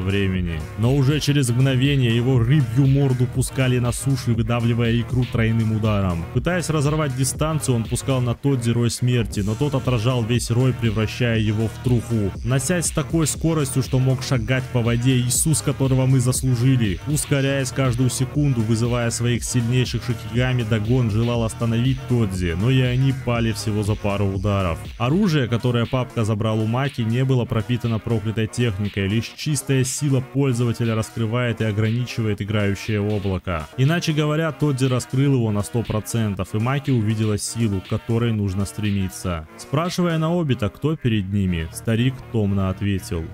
времени. Но уже через мгновение его рыбью морду пускали на сушу, выдавливая икру тройным ударом. Пытаясь разорвать дистанцию, он пускал на Тодзи рой смерти, но тот отражал весь рой, превращая его в труху. Носясь с такой скоростью, что мог шагать по воде, Иисус, которого мы заслужили. Ускоряясь каждую секунду, вызывая своих сильнейших шикигами, Дагон желал остановить Тодзи, но и они пали всего за пару ударов. Оружие, которое папка забрал у Маки, не было пропитано проклятой техникой, лишь чистая сила пользователя раскрывает и ограничивает играющее облако. Иначе говоря, Тодзи раскрыл его на 100%, и Маки увидела силу, к которой нужно стремиться. Спрашивая Наобита, кто перед ними, старик томно ответил: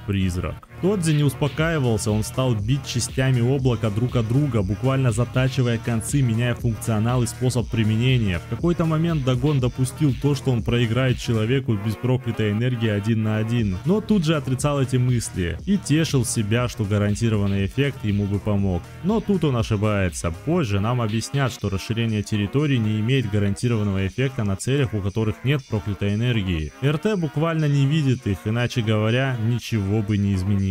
призрак. Тодзи не успокаивался, он стал бить частями облака друг от друга, буквально затачивая концы, меняя функционал и способ применения. В какой-то момент Дагон допустил то, что он проиграет человеку без проклятой энергии 1 на 1, но тут же отрицал эти мысли и тешил себя, что гарантированный эффект ему бы помог. Но тут он ошибается. Позже нам объяснят, что расширение территории не имеет гарантированного эффекта на целях, у которых нет проклятой энергии. РТ буквально не видит их, иначе говоря, ничего бы не изменилось.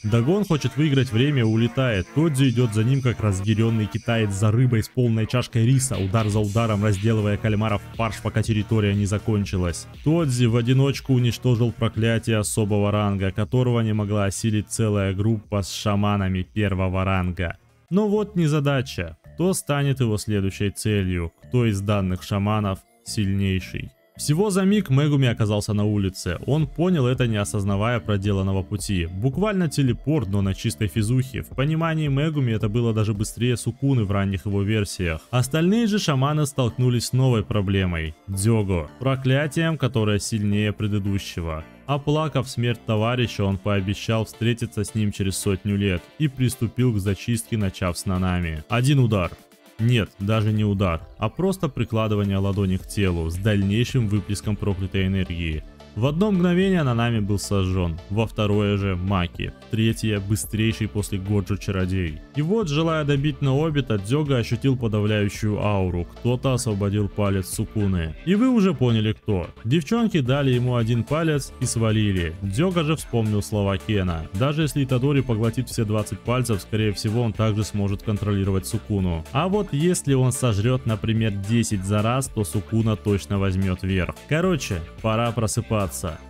Дагон хочет выиграть время и улетает. Тодзи идет за ним как разъяренный китаец за рыбой с полной чашкой риса, удар за ударом разделывая кальмаров в фарш, пока территория не закончилась. Тодзи в одиночку уничтожил проклятие особого ранга, которого не могла осилить целая группа с шаманами первого ранга. Но вот незадача. Кто станет его следующей целью? Кто из данных шаманов сильнейший? Всего за миг Мегуми оказался на улице. Он понял это, не осознавая проделанного пути. Буквально телепорт, но на чистой физухе. В понимании Мегуми это было даже быстрее Сукуны в ранних его версиях. Остальные же шаманы столкнулись с новой проблемой – Дзёго. Проклятием, которое сильнее предыдущего. Оплакав смерть товарища, он пообещал встретиться с ним через 100 лет и приступил к зачистке, начав с Нанами. Один удар. Нет, даже не удар, а просто прикладывание ладони к телу с дальнейшим выплеском проклятой энергии. В одно мгновение Нанами был сожжен, во второе же Маки, в третье быстрейший после Годжо чародей. И вот, желая добить Наобита, Дзёго ощутил подавляющую ауру, кто-то освободил палец Сукуны. И вы уже поняли кто. Девчонки дали ему один палец и свалили. Дзёго же вспомнил слова Кена. Даже если Итадори поглотит все 20 пальцев, скорее всего он также сможет контролировать Сукуну. А вот если он сожрет, например, 10 за раз, то Сукуна точно возьмет верх. Короче, пора просыпаться.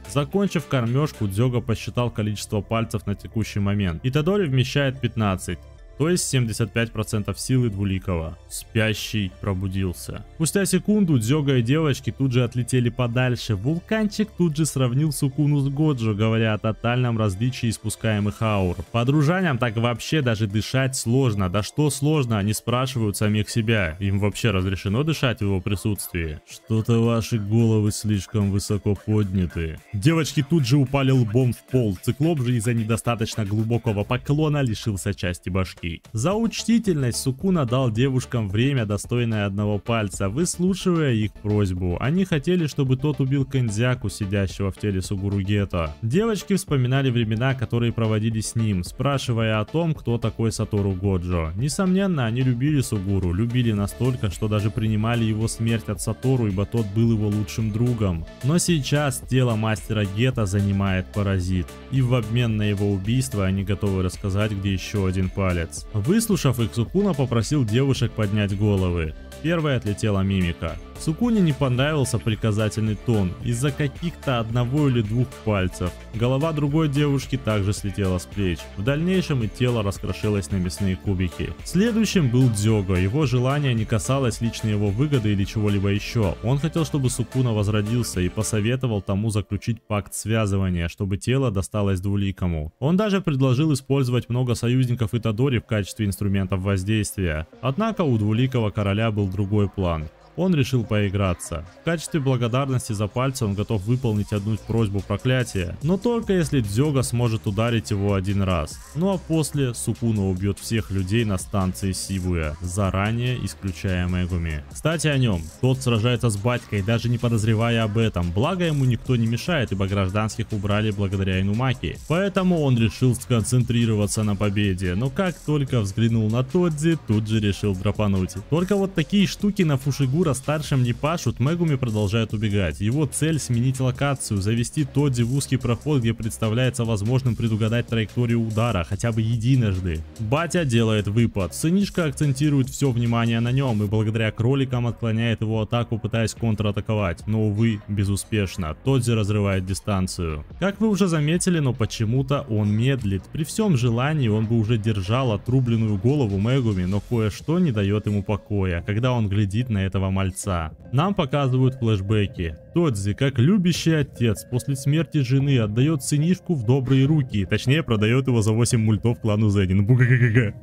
Закончив кормежку, Дзёго посчитал количество пальцев на текущий момент. Итадори вмещает 15. То есть 75% силы двуликого. Спящий пробудился. Спустя секунду Дзёго и девочки тут же отлетели подальше. Вулканчик тут же сравнил Сукуну с Годжо, говоря о тотальном различии испускаемых аур. Подружаням так вообще даже дышать сложно. Да что сложно, они спрашивают самих себя. Им вообще разрешено дышать в его присутствии? Что-то ваши головы слишком высоко подняты. Девочки тут же упали лбом в пол. Циклоп же из-за недостаточно глубокого поклона лишился части башки. За учтительность Сукуна дал девушкам время, достойное одного пальца, выслушивая их просьбу. Они хотели, чтобы тот убил Кэнзяку, сидящего в теле Сугуру Гето. Девочки вспоминали времена, которые проводили с ним, спрашивая о том, кто такой Сатору Годжо. Несомненно, они любили Сугуру, любили настолько, что даже принимали его смерть от Сатору, ибо тот был его лучшим другом. Но сейчас тело мастера Гето занимает паразит, и в обмен на его убийство они готовы рассказать, где еще один палец. Выслушав их, Сукуна попросил девушек поднять головы. Первой отлетела Мимика. Сукуне не понравился приказательный тон из-за каких-то одного или двух пальцев. Голова другой девушки также слетела с плеч. В дальнейшем и тело раскрошилось на мясные кубики. Следующим был Дзёго. Его желание не касалось личной его выгоды или чего-либо еще. Он хотел, чтобы Сукуна возродился и посоветовал тому заключить пакт связывания, чтобы тело досталось двуликому. Он даже предложил использовать много союзников Итадори в качестве инструментов воздействия. Однако у двуликого короля был другой план. Он решил поиграться. В качестве благодарности за пальцы он готов выполнить одну просьбу проклятия, но только если Дзёга сможет ударить его один раз. Ну а после Сукуна убьет всех людей на станции Сибуя, заранее исключая Мегуми. Кстати о нем, тот сражается с батькой, даже не подозревая об этом, благо ему никто не мешает, ибо гражданских убрали благодаря Инумаки. Поэтому он решил сконцентрироваться на победе, но как только взглянул на Тодзи, тут же решил драпануть. Только вот такие штуки на Фушигура старшим не пашут, Мегуми продолжает убегать. Его цель сменить локацию, завести Тодзи в узкий проход, где представляется возможным предугадать траекторию удара, хотя бы единожды. Батя делает выпад, сынишка акцентирует все внимание на нем и благодаря кроликам отклоняет его атаку, пытаясь контратаковать, но увы, безуспешно. Тодзи разрывает дистанцию. Как вы уже заметили, но почему-то он медлит. При всем желании он бы уже держал отрубленную голову Мегуми, но кое-что не дает ему покоя, когда он глядит на этого мальца. Нам показывают флешбеки. Тодзи, как любящий отец, после смерти жены отдает сынишку в добрые руки, точнее продает его за 8 мультов клану Зенин.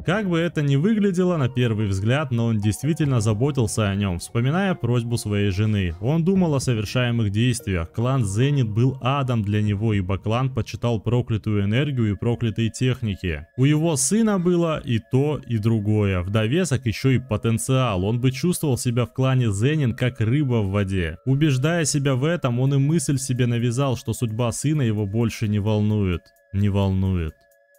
Как бы это ни выглядело на первый взгляд, но он действительно заботился о нем, вспоминая просьбу своей жены. Он думал о совершаемых действиях. Клан Зенит был адом для него, ибо клан почитал проклятую энергию и проклятые техники. У его сына было и то, и другое. В довесок еще и потенциал. Он бы чувствовал себя в клане Зенин как рыба в воде. Убеждая себя в этом, он и мысль себе навязал, что судьба сына его больше не волнует. Не волнует.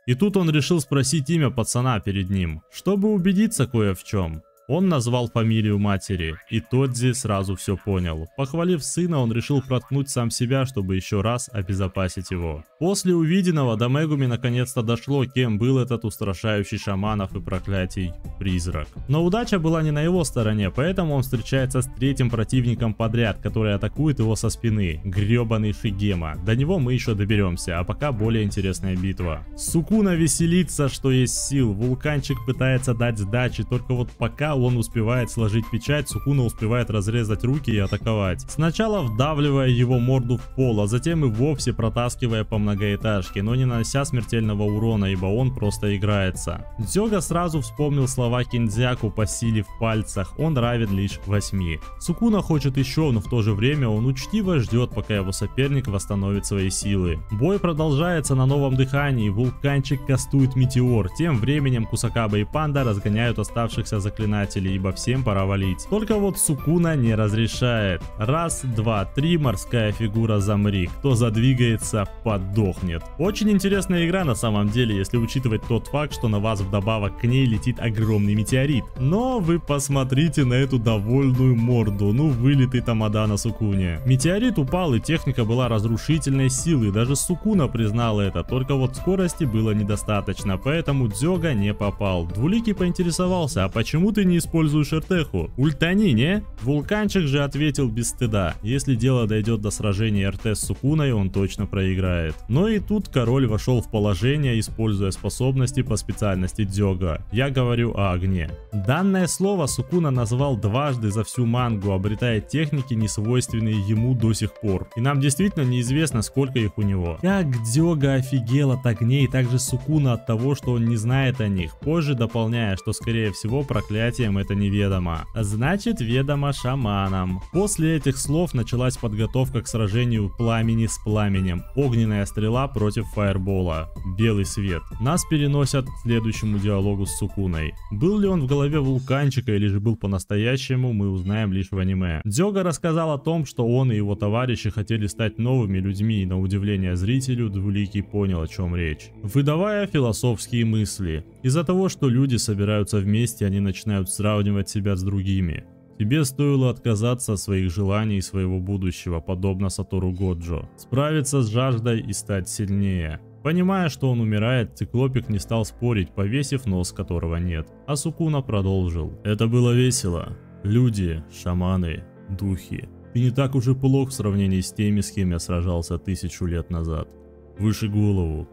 И тут он решил спросить имя пацана перед ним, чтобы убедиться кое в чем. Он назвал фамилию матери, и Тодзи сразу все понял. Похвалив сына, он решил проткнуть сам себя, чтобы еще раз обезопасить его. После увиденного до Мегуми наконец-то дошло, кем был этот устрашающий шаманов и проклятий призрак. Но удача была не на его стороне, поэтому он встречается с третьим противником подряд, который атакует его со спины. Гребаный Шигема. До него мы еще доберемся, а пока более интересная битва. Сукуна веселится, что есть сил. Вулканчик пытается дать сдачи, только вот пока он успевает сложить печать, Сукуна успевает разрезать руки и атаковать. Сначала вдавливая его морду в пол, а затем и вовсе протаскивая по многоэтажке, но не нанося смертельного урона, ибо он просто играется. Дзёга сразу вспомнил слова Киндзяку по силе в пальцах, он равен лишь 8. Сукуна хочет еще, но в то же время он учтиво ждет, пока его соперник восстановит свои силы. Бой продолжается на новом дыхании, Вулканчик кастует метеор, тем временем Кусакаба и Панда разгоняют оставшихся заклинателей, ибо всем пора валить. Только вот Сукуна не разрешает. Раз, два, три, морская фигура замри. Кто задвигается, подохнет. Очень интересная игра на самом деле, если учитывать тот факт, что на вас вдобавок к ней летит огромный метеорит. Но вы посмотрите на эту довольную морду, ну вылитый тамада на Сукуне. Метеорит упал и техника была разрушительной силы, даже Сукуна признал это, только вот скорости было недостаточно, поэтому Дзёга не попал. Двуликий поинтересовался, а почему ты не используешь РТХу? Ультани, не? Вулканчик же ответил без стыда. Если дело дойдет до сражения РТ с Сукуной, он точно проиграет. Но и тут король вошел в положение, используя способности по специальности Дзёга. Я говорю о огне. Данное слово Сукуна назвал дважды за всю мангу, обретая техники, несвойственные ему до сих пор. И нам действительно неизвестно, сколько их у него. Как Дзёга офигел от огней, так же Сукуна от того, что он не знает о них, позже дополняя, что скорее всего проклятием это неведомо. Значит, ведомо шаманам. После этих слов началась подготовка к сражению пламени с пламенем. Огненная стрела против фаербола. Белый свет. Нас переносят к следующему диалогу с Сукуной. Был ли он в голове Вулканчика или же был по-настоящему, мы узнаем лишь в аниме. Дзёга рассказал о том, что он и его товарищи хотели стать новыми людьми, и на удивление зрителю Двуликий понял, о чем речь. Выдавая философские мысли. Из-за того, что люди собираются вместе, они начинают сравнивать себя с другими. Тебе стоило отказаться от своих желаний и своего будущего, подобно Сатору Годжо. Справиться с жаждой и стать сильнее. Понимая, что он умирает, Циклопик не стал спорить, повесив нос, которого нет. А Сукуна продолжил. Это было весело. Люди, шаманы, духи. Ты не так уж и плох в сравнении с теми, с кем я сражался 1000 лет назад. Выше голову.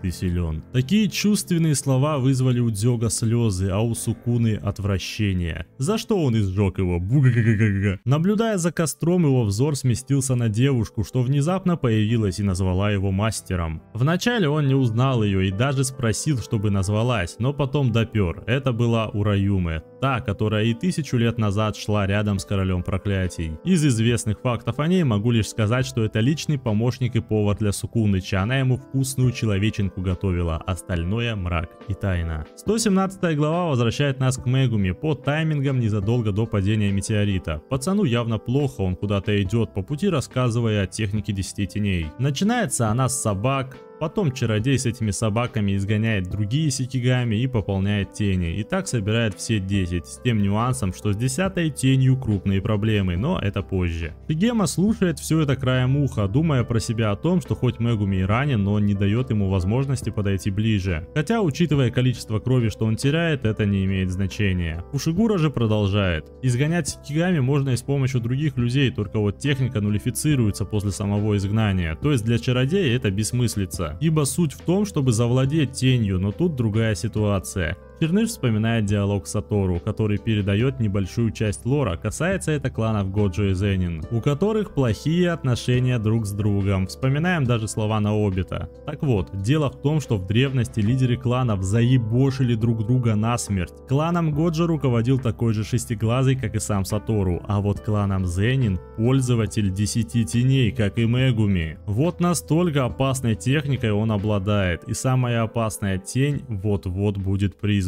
ты силен». Такие чувственные слова вызвали у Дзёга слезы, а у Сукуны отвращение. За что он изжег его? Буга-га-га-га. Наблюдая за костром, его взор сместился на девушку, что внезапно появилась и назвала его мастером. Вначале он не узнал ее и даже спросил, чтобы назвалась, но потом допер. Это была Ураюме, та, которая и 1000 лет назад шла рядом с королем проклятий. Из известных фактов о ней могу лишь сказать, что это личный помощник и повар для Сукуныча, она ему вкусную человеченку готовила, остальное мрак и тайна. 117 глава возвращает нас к Мегуми по таймингам незадолго до падения метеорита. Пацану явно плохо, он куда-то идет, по пути рассказывая о технике 10 теней. Начинается она с собак. Потом чародей с этими собаками изгоняет другие сикигами и пополняет тени. И так собирает все 10, с тем нюансом, что с 10-й тенью крупные проблемы, но это позже. Шигема слушает все это краем уха, думая про себя о том, что хоть Мегуми и ранен, но он не дает ему возможности подойти ближе. Хотя, учитывая количество крови, что он теряет, это не имеет значения. Ушигура же продолжает. Изгонять сикигами можно и с помощью других людей, только вот техника нулифицируется после самого изгнания. То есть для чародея это бессмыслица. Ибо суть в том, чтобы завладеть тенью, но тут другая ситуация. Черныш вспоминает диалог Сатору, который передает небольшую часть лора, касается это кланов Годжо и Зенин, у которых плохие отношения друг с другом. Вспоминаем даже слова Наобита. Так вот, дело в том, что в древности лидеры кланов заебошили друг друга насмерть. Кланом Годжо руководил такой же шестиглазый, как и сам Сатору, а вот кланом Зенин пользователь 10 теней, как и Мегуми. Вот настолько опасной техникой он обладает, и самая опасная тень вот-вот будет призвана.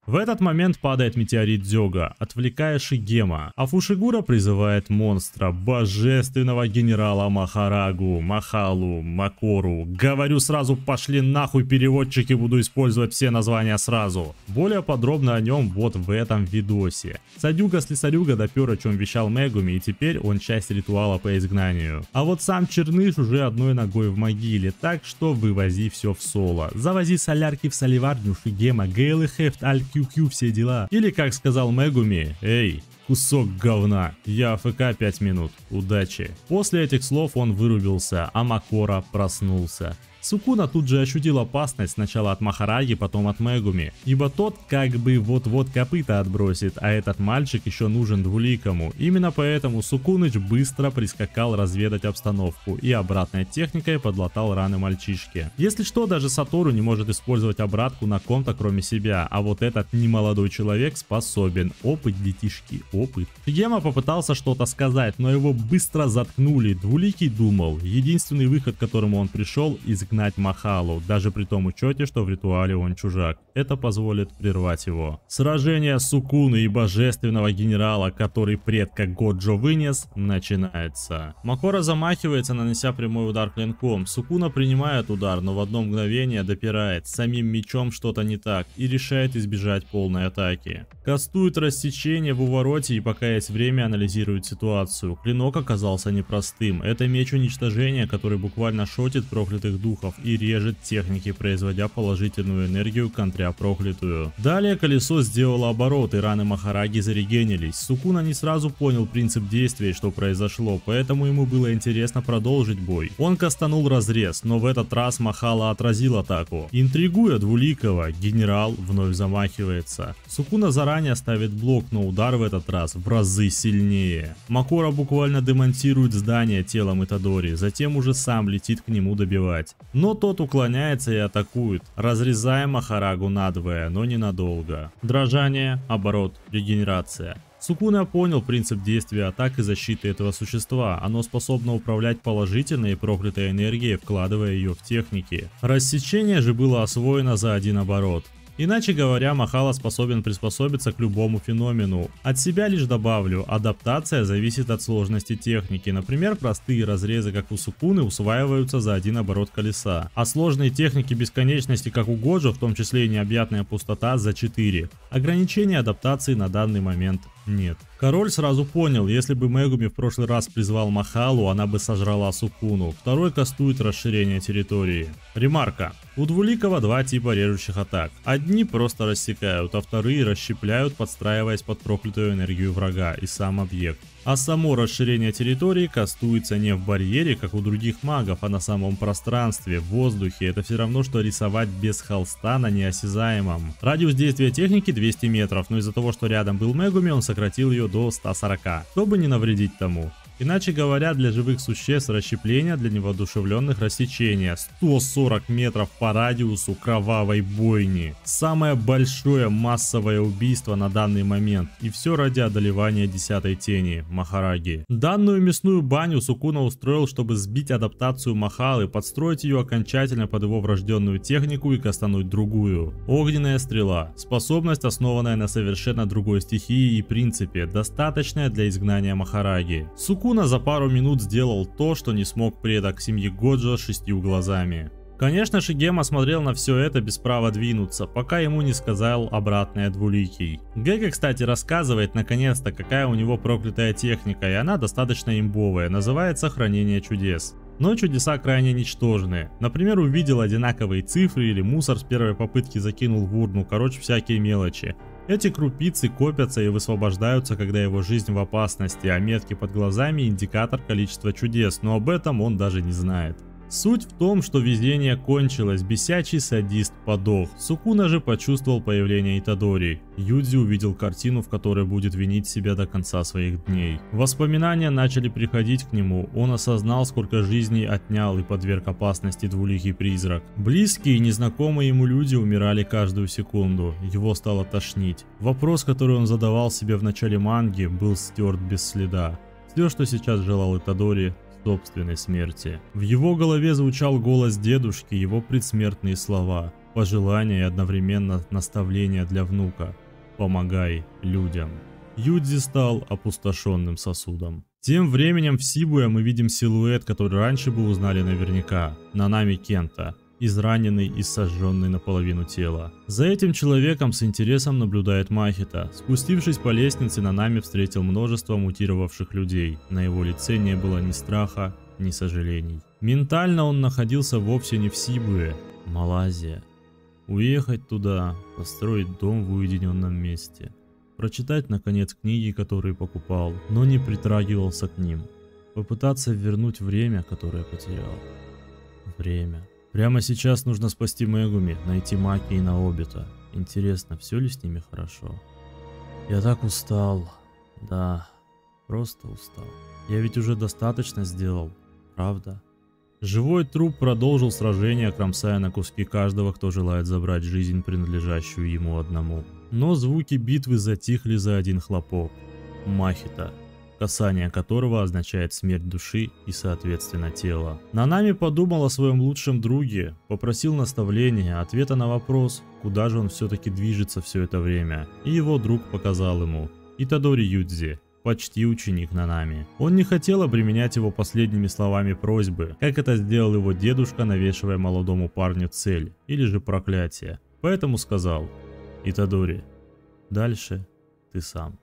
В этот момент падает метеорит Дзёга, отвлекая Шигема, а Фушигура призывает монстра, божественного генерала Махарагу, Махалу, Макору. Говорю сразу, пошли нахуй переводчики, буду использовать все названия сразу. Более подробно о нем вот в этом видосе. Садюга-слесарюга допер, о чем вещал Мегуми, и теперь он часть ритуала по изгнанию. А вот сам Черныш уже одной ногой в могиле, так что вывози все в соло. Завози солярки в соливарню Шигема, ГЛХ, Аль-QQ, все дела. Или как сказал Мегуми, эй, кусок говна, я АФК 5 минут, удачи. После этих слов он вырубился, а Макора проснулся. Сукуна тут же ощутил опасность сначала от Махараги, потом от Мегуми, ибо тот как бы вот-вот копыта отбросит, а этот мальчик еще нужен двуликому. Именно поэтому Сукуныч быстро прискакал разведать обстановку и обратной техникой подлатал раны мальчишки. Если что, даже Сатору не может использовать обратку на ком-то кроме себя, а вот этот немолодой человек способен. Опыт, детишки, опыт. Шигема попытался что-то сказать, но его быстро заткнули. Двуликий думал, единственный выход, к которому он пришел, изгнать Махалу, даже при том учете, что в ритуале он чужак. Это позволит прервать его. Сражение Сукуны и божественного генерала, который предка Годжо вынес, начинается. Макора замахивается, нанося прямой удар клинком. Сукуна принимает удар, но в одно мгновение допирает. С самим мечом что-то не так и решает избежать полной атаки. Кастует рассечение в увороте и пока есть время анализирует ситуацию. Клинок оказался непростым. Это меч уничтожения, который буквально шотит проклятых духов и режет техники, производя положительную энергию, контря проклятую. Далее колесо сделало оборот, и раны Махараги зарегенились. Сукуна не сразу понял принцип действия, что произошло, поэтому ему было интересно продолжить бой. Он кастанул разрез, но в этот раз Махала отразил атаку. Интригуя двуликого, генерал вновь замахивается. Сукуна заранее ставит блок, но удар в этот раз в разы сильнее. Макора буквально демонтирует здание телом Итадори, затем уже сам летит к нему добивать. Но тот уклоняется и атакует, разрезая Махарагу надвое, но ненадолго. Дрожание, оборот, регенерация. Сукуна понял принцип действия атак и защиты этого существа. Оно способно управлять положительной и проклятой энергией, вкладывая ее в техники. Рассечение же было освоено за один оборот. Иначе говоря, Махала способен приспособиться к любому феномену. От себя лишь добавлю, адаптация зависит от сложности техники. Например, простые разрезы, как у Сукуны, усваиваются за один оборот колеса. А сложные техники бесконечности, как у Годжо, в том числе и необъятная пустота, за 4. Ограничение адаптации на данный момент Нет. Король сразу понял, если бы Мегуми в прошлый раз призвал Махалу, она бы сожрала Сукуну. Второй кастует расширение территории. Ремарка. У Двуликого два типа режущих атак. Одни просто рассекают, а вторые расщепляют, подстраиваясь под проклятую энергию врага и сам объект. А само расширение территории кастуется не в барьере, как у других магов, а на самом пространстве, в воздухе. Это все равно, что рисовать без холста на неосязаемом. Радиус действия техники 200 метров, но из-за того, что рядом был Мегуми, он сократил ее до 140, чтобы не навредить тому. Иначе говоря, для живых существ расщепление, для невоодушевленных рассечение. 140 метров по радиусу кровавой бойни. Самое большое массовое убийство на данный момент. И все ради одолевания 10-й тени, Махараги. Данную мясную баню Сукуна устроил, чтобы сбить адаптацию Махалы, подстроить ее окончательно под его врожденную технику и кастануть другую. Огненная стрела. Способность, основанная на совершенно другой стихии и принципе, достаточная для изгнания Махараги. Сукуна за пару минут сделал то, что не смог предок семьи Годжо с 6 глазами. Конечно, Шигема смотрел на все это без права двинуться, пока ему не сказал обратное Двуликий. Гега, кстати, рассказывает наконец-то, какая у него проклятая техника, и она достаточно имбовая, называется Хранение чудес. Но чудеса крайне ничтожные. Например, увидел одинаковые цифры или мусор с первой попытки закинул в урну, короче, всякие мелочи. Эти крупицы копятся и высвобождаются, когда его жизнь в опасности, а метки под глазами индикатор количества чудес, но об этом он даже не знает. Суть в том, что везение кончилось, бесячий садист подох. Сукуна же почувствовал появление Итадори. Юдзи увидел картину, в которой будет винить себя до конца своих дней. Воспоминания начали приходить к нему, он осознал, сколько жизней отнял и подверг опасности двуликий призрак. Близкие и незнакомые ему люди умирали каждую секунду, его стало тошнить. Вопрос, который он задавал себе в начале манги, был стерт без следа. Все, что сейчас желал Итадори, собственной смерти. В его голове звучал голос дедушки, его предсмертные слова, пожелания и одновременно наставления для внука: «Помогай людям». Юдзи стал опустошенным сосудом. Тем временем в Сибуя мы видим силуэт, который раньше бы узнали наверняка. Нанами Кента. Израненный и сожженный наполовину тела. За этим человеком с интересом наблюдает Махита. Спустившись по лестнице, Нанами встретил множество мутировавших людей. На его лице не было ни страха, ни сожалений. Ментально он находился вовсе не в Сибуе, Малайзия. Уехать туда, построить дом в уединенном месте. Прочитать, наконец, книги, которые покупал, но не притрагивался к ним. Попытаться вернуть время, которое потерял. Время. Прямо сейчас нужно спасти Мегуми, найти Маки и Наобита. Интересно, все ли с ними хорошо? Я так устал. Да, просто устал. Я ведь уже достаточно сделал, правда? Живой труп продолжил сражение, кромсая на куски каждого, кто желает забрать жизнь, принадлежащую ему одному. Но звуки битвы затихли за один хлопок. Махита, касание которого означает смерть души и, соответственно, тела. Нанами подумал о своем лучшем друге, попросил наставления, ответа на вопрос, куда же он все-таки движется все это время, и его друг показал ему: Итадори Юдзи, почти ученик Нанами. Он не хотел обременять его последними словами просьбы, как это сделал его дедушка, навешивая молодому парню цель, или же проклятие. Поэтому сказал: Итадори, дальше ты сам.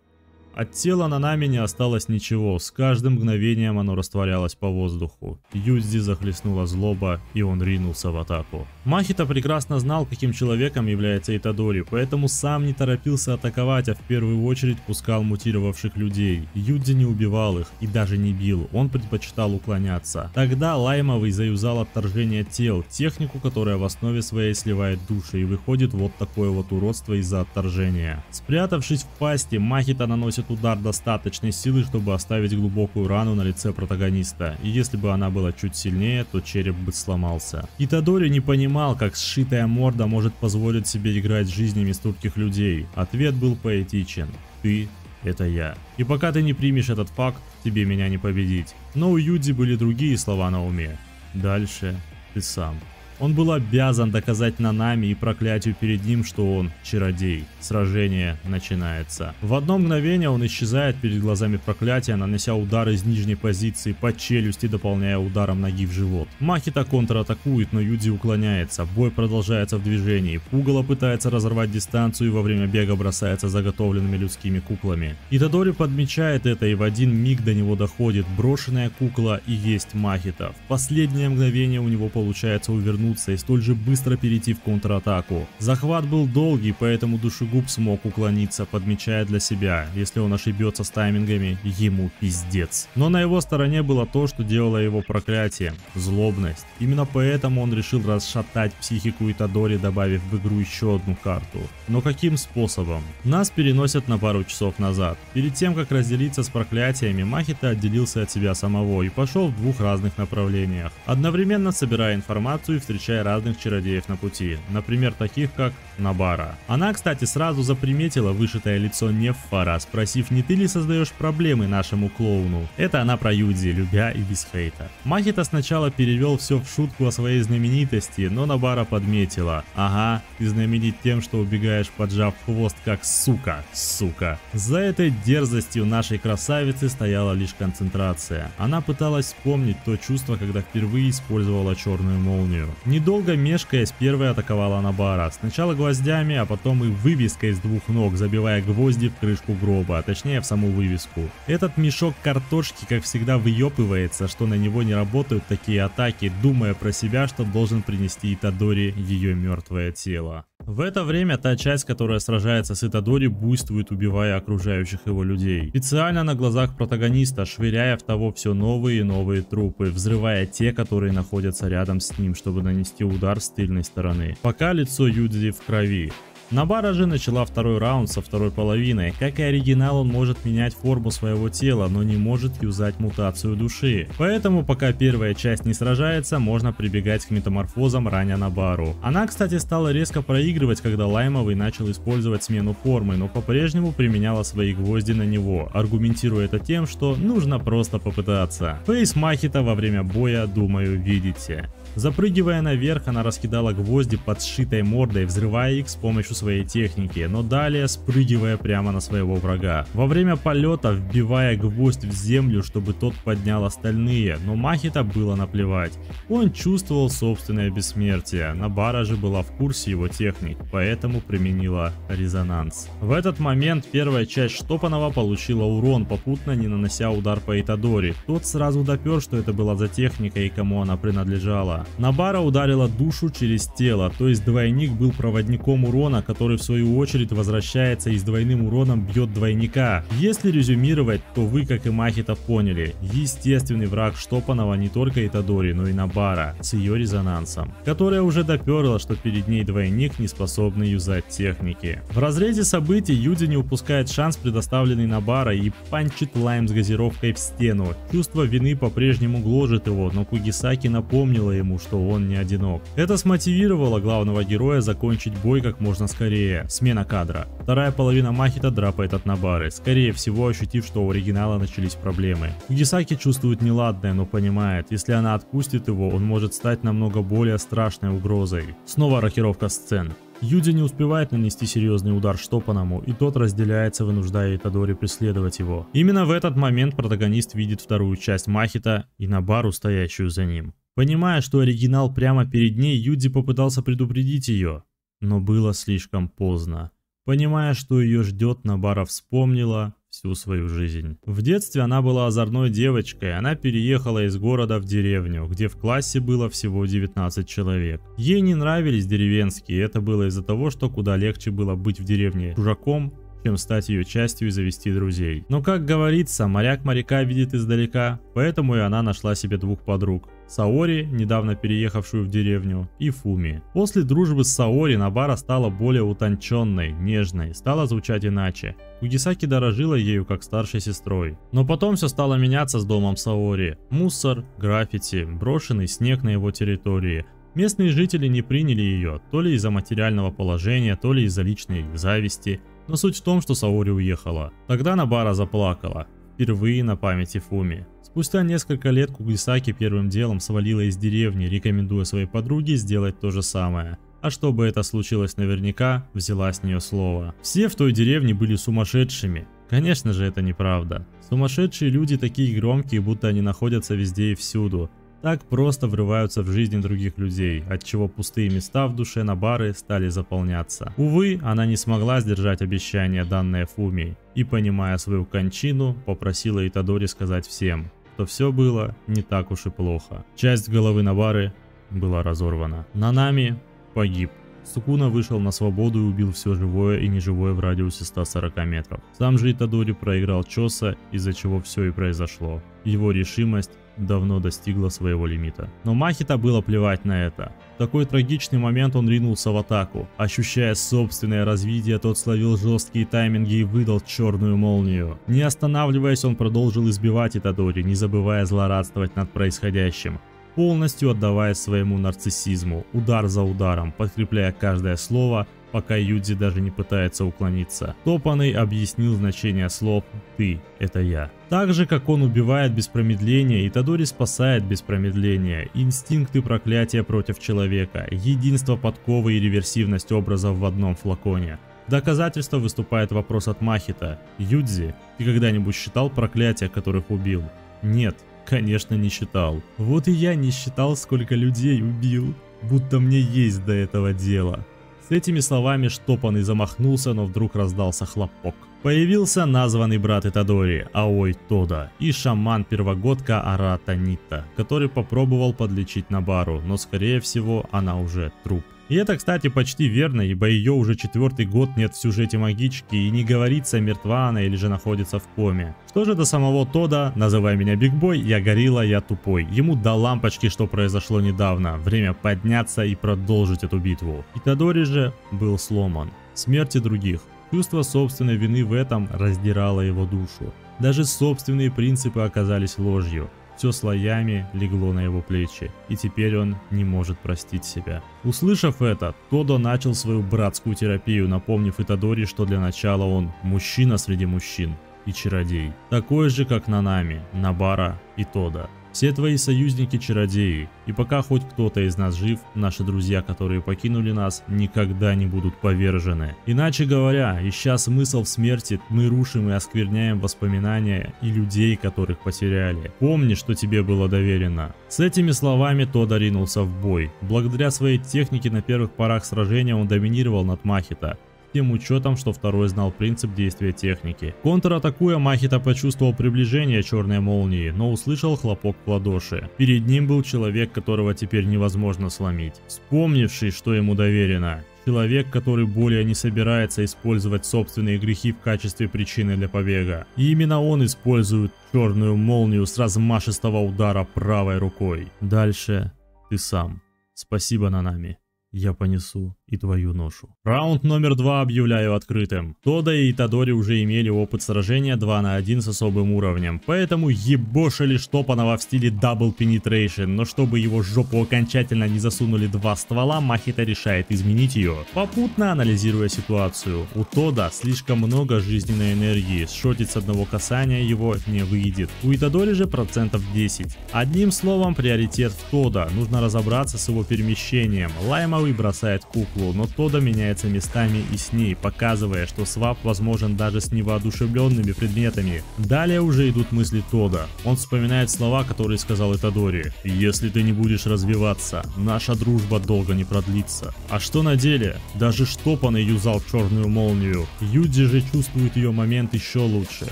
От тела Нанами не осталось ничего, с каждым мгновением оно растворялось по воздуху. Юдзи захлестнула злоба, и он ринулся в атаку. Махита прекрасно знал, каким человеком является Итадори, поэтому сам не торопился атаковать, а в первую очередь пускал мутировавших людей. Юдзи не убивал их и даже не бил, он предпочитал уклоняться. Тогда Лаймовый заюзал отторжение тел, технику, которая в основе своей сливает души, и выходит вот такое вот уродство из-за отторжения. Спрятавшись в пасти, Махита наносит удар достаточной силы, чтобы оставить глубокую рану на лице протагониста, и если бы она была чуть сильнее, то череп бы сломался. Итадори не понимал, как сшитая морда может позволить себе играть жизнями стольких людей. Ответ был поэтичен: ты — это я. И пока ты не примешь этот факт, тебе меня не победить. Но у Юдзи были другие слова на уме: дальше ты сам. Он был обязан доказать Нанами и проклятию перед ним, что он чародей. Сражение начинается. В одно мгновение он исчезает перед глазами проклятия, нанося удар из нижней позиции под челюсти, дополняя ударом ноги в живот. Махита контратакует, но Юдзи уклоняется. Бой продолжается в движении. Пугало пытается разорвать дистанцию и во время бега бросается заготовленными людскими куклами. Итадори подмечает это, и в один миг до него доходит: брошенная кукла и есть Махита. В последнее мгновение у него получается увернуться и столь же быстро перейти в контратаку. Захват был долгий, поэтому душегуб смог уклониться, подмечая для себя: если он ошибется с таймингами, ему пиздец. Но на его стороне было то, что делало его проклятием — злобность. Именно поэтому он решил расшатать психику Итадори, добавив в игру еще одну карту. Но каким способом? Нас переносят на пару часов назад. Перед тем, как разделиться с проклятиями, Махита отделился от себя самого и пошел в двух разных направлениях, одновременно собирая информацию и встречая разных чародеев на пути, например, таких как Набара. Она, кстати, сразу заприметила вышитое лицо Неффара, спросив: не ты ли создаешь проблемы нашему клоуну? Это она про Юдзи, любя и без хейта. Махита сначала перевел все в шутку о своей знаменитости, но Набара подметила: ага, ты знаменит тем, что убегаешь, поджав хвост, как сука. За этой дерзостью нашей красавицы стояла лишь концентрация. Она пыталась вспомнить то чувство, когда впервые использовала черную молнию. Недолго мешкаясь, первая атаковала Набара. Сначала гвоздями, а потом и вывеской с двух ног, забивая гвозди в крышку гроба, а точнее в саму вывеску. Этот мешок картошки, как всегда, выебывается, что на него не работают такие атаки, думая про себя, что должен принести Итадори ее мертвое тело. В это время та часть, которая сражается с Итадори, буйствует, убивая окружающих его людей. Специально на глазах протагониста, швыряя в того все новые и новые трупы, взрывая те, которые находятся рядом с ним, чтобы нанести удар с тыльной стороны. Пока лицо Юдзи в крови. Набара же начала второй раунд со второй половиной. Как и оригинал, он может менять форму своего тела, но не может юзать мутацию души. Поэтому, пока первая часть не сражается, можно прибегать к метаморфозам, раня Набару. Она, кстати, стала резко проигрывать, когда Лаймовый начал использовать смену формы, но по-прежнему применяла свои гвозди на него, аргументируя это тем, что нужно просто попытаться. Фейс Махита во время боя, думаю, видите. Запрыгивая наверх, она раскидала гвозди под сшитой мордой, взрывая их с помощью своей техники, но далее спрыгивая прямо на своего врага. Во время полета вбивая гвоздь в землю, чтобы тот поднял остальные, но Махита было наплевать. Он чувствовал собственное бессмертие, Набара же была в курсе его техник, поэтому применила резонанс. В этот момент первая часть Штопанова получила урон, попутно не нанося удар по Итадори. Тот сразу допер, что это была за техника и кому она принадлежала. Набара ударила душу через тело, то есть двойник был проводником урона, который в свою очередь возвращается и с двойным уроном бьет двойника. Если резюмировать, то вы, как и Махита, поняли, естественный враг Штопанова не только Итадори, но и Набара с ее резонансом, которая уже доперла, что перед ней двойник, не способный юзать техники. В разрезе событий Юдзи не упускает шанс, предоставленный Набара, и панчит Лайм с газировкой в стену. Чувство вины по-прежнему гложет его, но Кугисаки напомнила ему, что он не одинок. Это смотивировало главного героя закончить бой как можно скорее. Смена кадра. Вторая половина Махита драпает от Набары, скорее всего ощутив, что у оригинала начались проблемы. Кугисаки чувствует неладное, но понимает, если она отпустит его, он может стать намного более страшной угрозой. Снова рокировка сцен. Юдзи не успевает нанести серьезный удар Штопаному, и тот разделяется, вынуждая Итадори преследовать его. Именно в этот момент протагонист видит вторую часть Махита и Набару, стоящую за ним. Понимая, что оригинал прямо перед ней, Юдзи попытался предупредить ее, но было слишком поздно. Понимая, что ее ждет, Набара вспомнила всю свою жизнь. В детстве она была озорной девочкой, она переехала из города в деревню, где в классе было всего 19 человек. Ей не нравились деревенские, это было из-за того, что куда легче было быть в деревне чужаком, чем стать ее частью и завести друзей. Но, как говорится, моряк моряка видит издалека, поэтому и она нашла себе двух подруг. Саори, недавно переехавшую в деревню, и Фуми. После дружбы с Саори Набара стала более утонченной, нежной, стала звучать иначе. Кугисаки дорожила ею как старшей сестрой. Но потом все стало меняться с домом Саори. Мусор, граффити, брошенный снег на его территории. Местные жители не приняли ее, то ли из-за материального положения, то ли из-за личной зависти. Но суть в том, что Саори уехала. Тогда Набара заплакала. впервые на памяти Фуми. Спустя несколько лет Кугисаки первым делом свалила из деревни, рекомендуя своей подруге сделать то же самое. А чтобы это случилось наверняка, взяла с нее слово. Все в той деревне были сумасшедшими. Конечно же, это неправда. Сумасшедшие люди такие громкие, будто они находятся везде и всюду. Так просто врываются в жизнь других людей, отчего пустые места в душе Набары стали заполняться. Увы, она не смогла сдержать обещание, данное Фуми, и, понимая свою кончину, попросила Итадори сказать всем, что все было не так уж и плохо. Часть головы Набары была разорвана. Нанами погиб. Сукуна вышел на свободу и убил все живое и неживое в радиусе 140 метров. Сам же Итадори проиграл Чоса, из-за чего все и произошло. Его решимость давно достигла своего лимита. Но Махита было плевать на это. В такой трагичный момент он ринулся в атаку. Ощущая собственное развитие, тот словил жесткие тайминги и выдал черную молнию. Не останавливаясь, он продолжил избивать Итадори, не забывая злорадствовать над происходящим, полностью отдаваясь своему нарциссизму, удар за ударом, подкрепляя каждое слово, пока Юдзи даже не пытается уклониться. Топаный объяснил значение слов «ты – это я». Так же, как он убивает без промедления, Итадори спасает без промедления. Инстинкты проклятия против человека, единство подковы и реверсивность образов в одном флаконе. Доказательство выступает вопрос от Махита. Юдзи, ты когда-нибудь считал проклятия, которых убил? Нет. Конечно, не считал. Вот и я не считал, сколько людей убил, будто мне есть до этого дела. С этими словами Штопанный замахнулся, но вдруг раздался хлопок. Появился названный брат Итадори, Аой Тода, и шаман-первогодка Арата Нита, который попробовал подлечить Набару, но скорее всего она уже труп. И это, кстати, почти верно, ибо ее уже 4-й год нет в сюжете магички, и не говорится, мертва она или же находится в коме. Что же до самого Тода, называй меня Бигбой, я горилла, я тупой. Ему до лампочки, что произошло недавно, время подняться и продолжить эту битву. Итадори же был сломан. Смерти других. Чувство собственной вины в этом раздирало его душу. Даже собственные принципы оказались ложью. Все слоями легло на его плечи, и теперь он не может простить себя. Услышав это, Тодо начал свою братскую терапию, напомнив Итадори, что для начала он мужчина среди мужчин и чародей. Такой же, как Нанами, Набара и Тода. Все твои союзники чародеи, и пока хоть кто-то из нас жив, наши друзья, которые покинули нас, никогда не будут повержены. Иначе говоря, ища смысл в смерти, мы рушим и оскверняем воспоминания и людей, которых потеряли. Помни, что тебе было доверено. С этими словами Тода ринулся в бой. Благодаря своей технике на первых порах сражения он доминировал над Махита, тем учетом, что второй знал принцип действия техники. Контратакуя, Махита почувствовал приближение черной молнии, но услышал хлопок в ладоши. Перед ним был человек, которого теперь невозможно сломить. Вспомнивший, что ему доверено. Человек, который более не собирается использовать собственные грехи в качестве причины для побега. И именно он использует черную молнию с размашистого удара правой рукой. Дальше ты сам. Спасибо, Нанами. Я понесу и твою ношу. Раунд номер 2 объявляю открытым. Тода и Итадори уже имели опыт сражения 2 на 1 с особым уровнем, поэтому ебошили Штопанова в стиле Double Penetration, но чтобы его жопу окончательно не засунули два ствола, Махита решает изменить ее, попутно анализируя ситуацию. У Тода слишком много жизненной энергии, сшотить с одного касания его не выйдет. У Итадори же процентов 10. Одним словом, приоритет в Тода, нужно разобраться с его перемещением. Лаймовый бросает куклу, но Тода меняется местами и с ней, показывая, что свап возможен даже с невоодушевленными предметами. Далее уже идут мысли Тода. Он вспоминает слова, которые сказал Итадори. «Если ты не будешь развиваться, наша дружба долго не продлится». А что на деле? Даже Штопанный юзал черную молнию. Юдзи же чувствует ее момент еще лучше.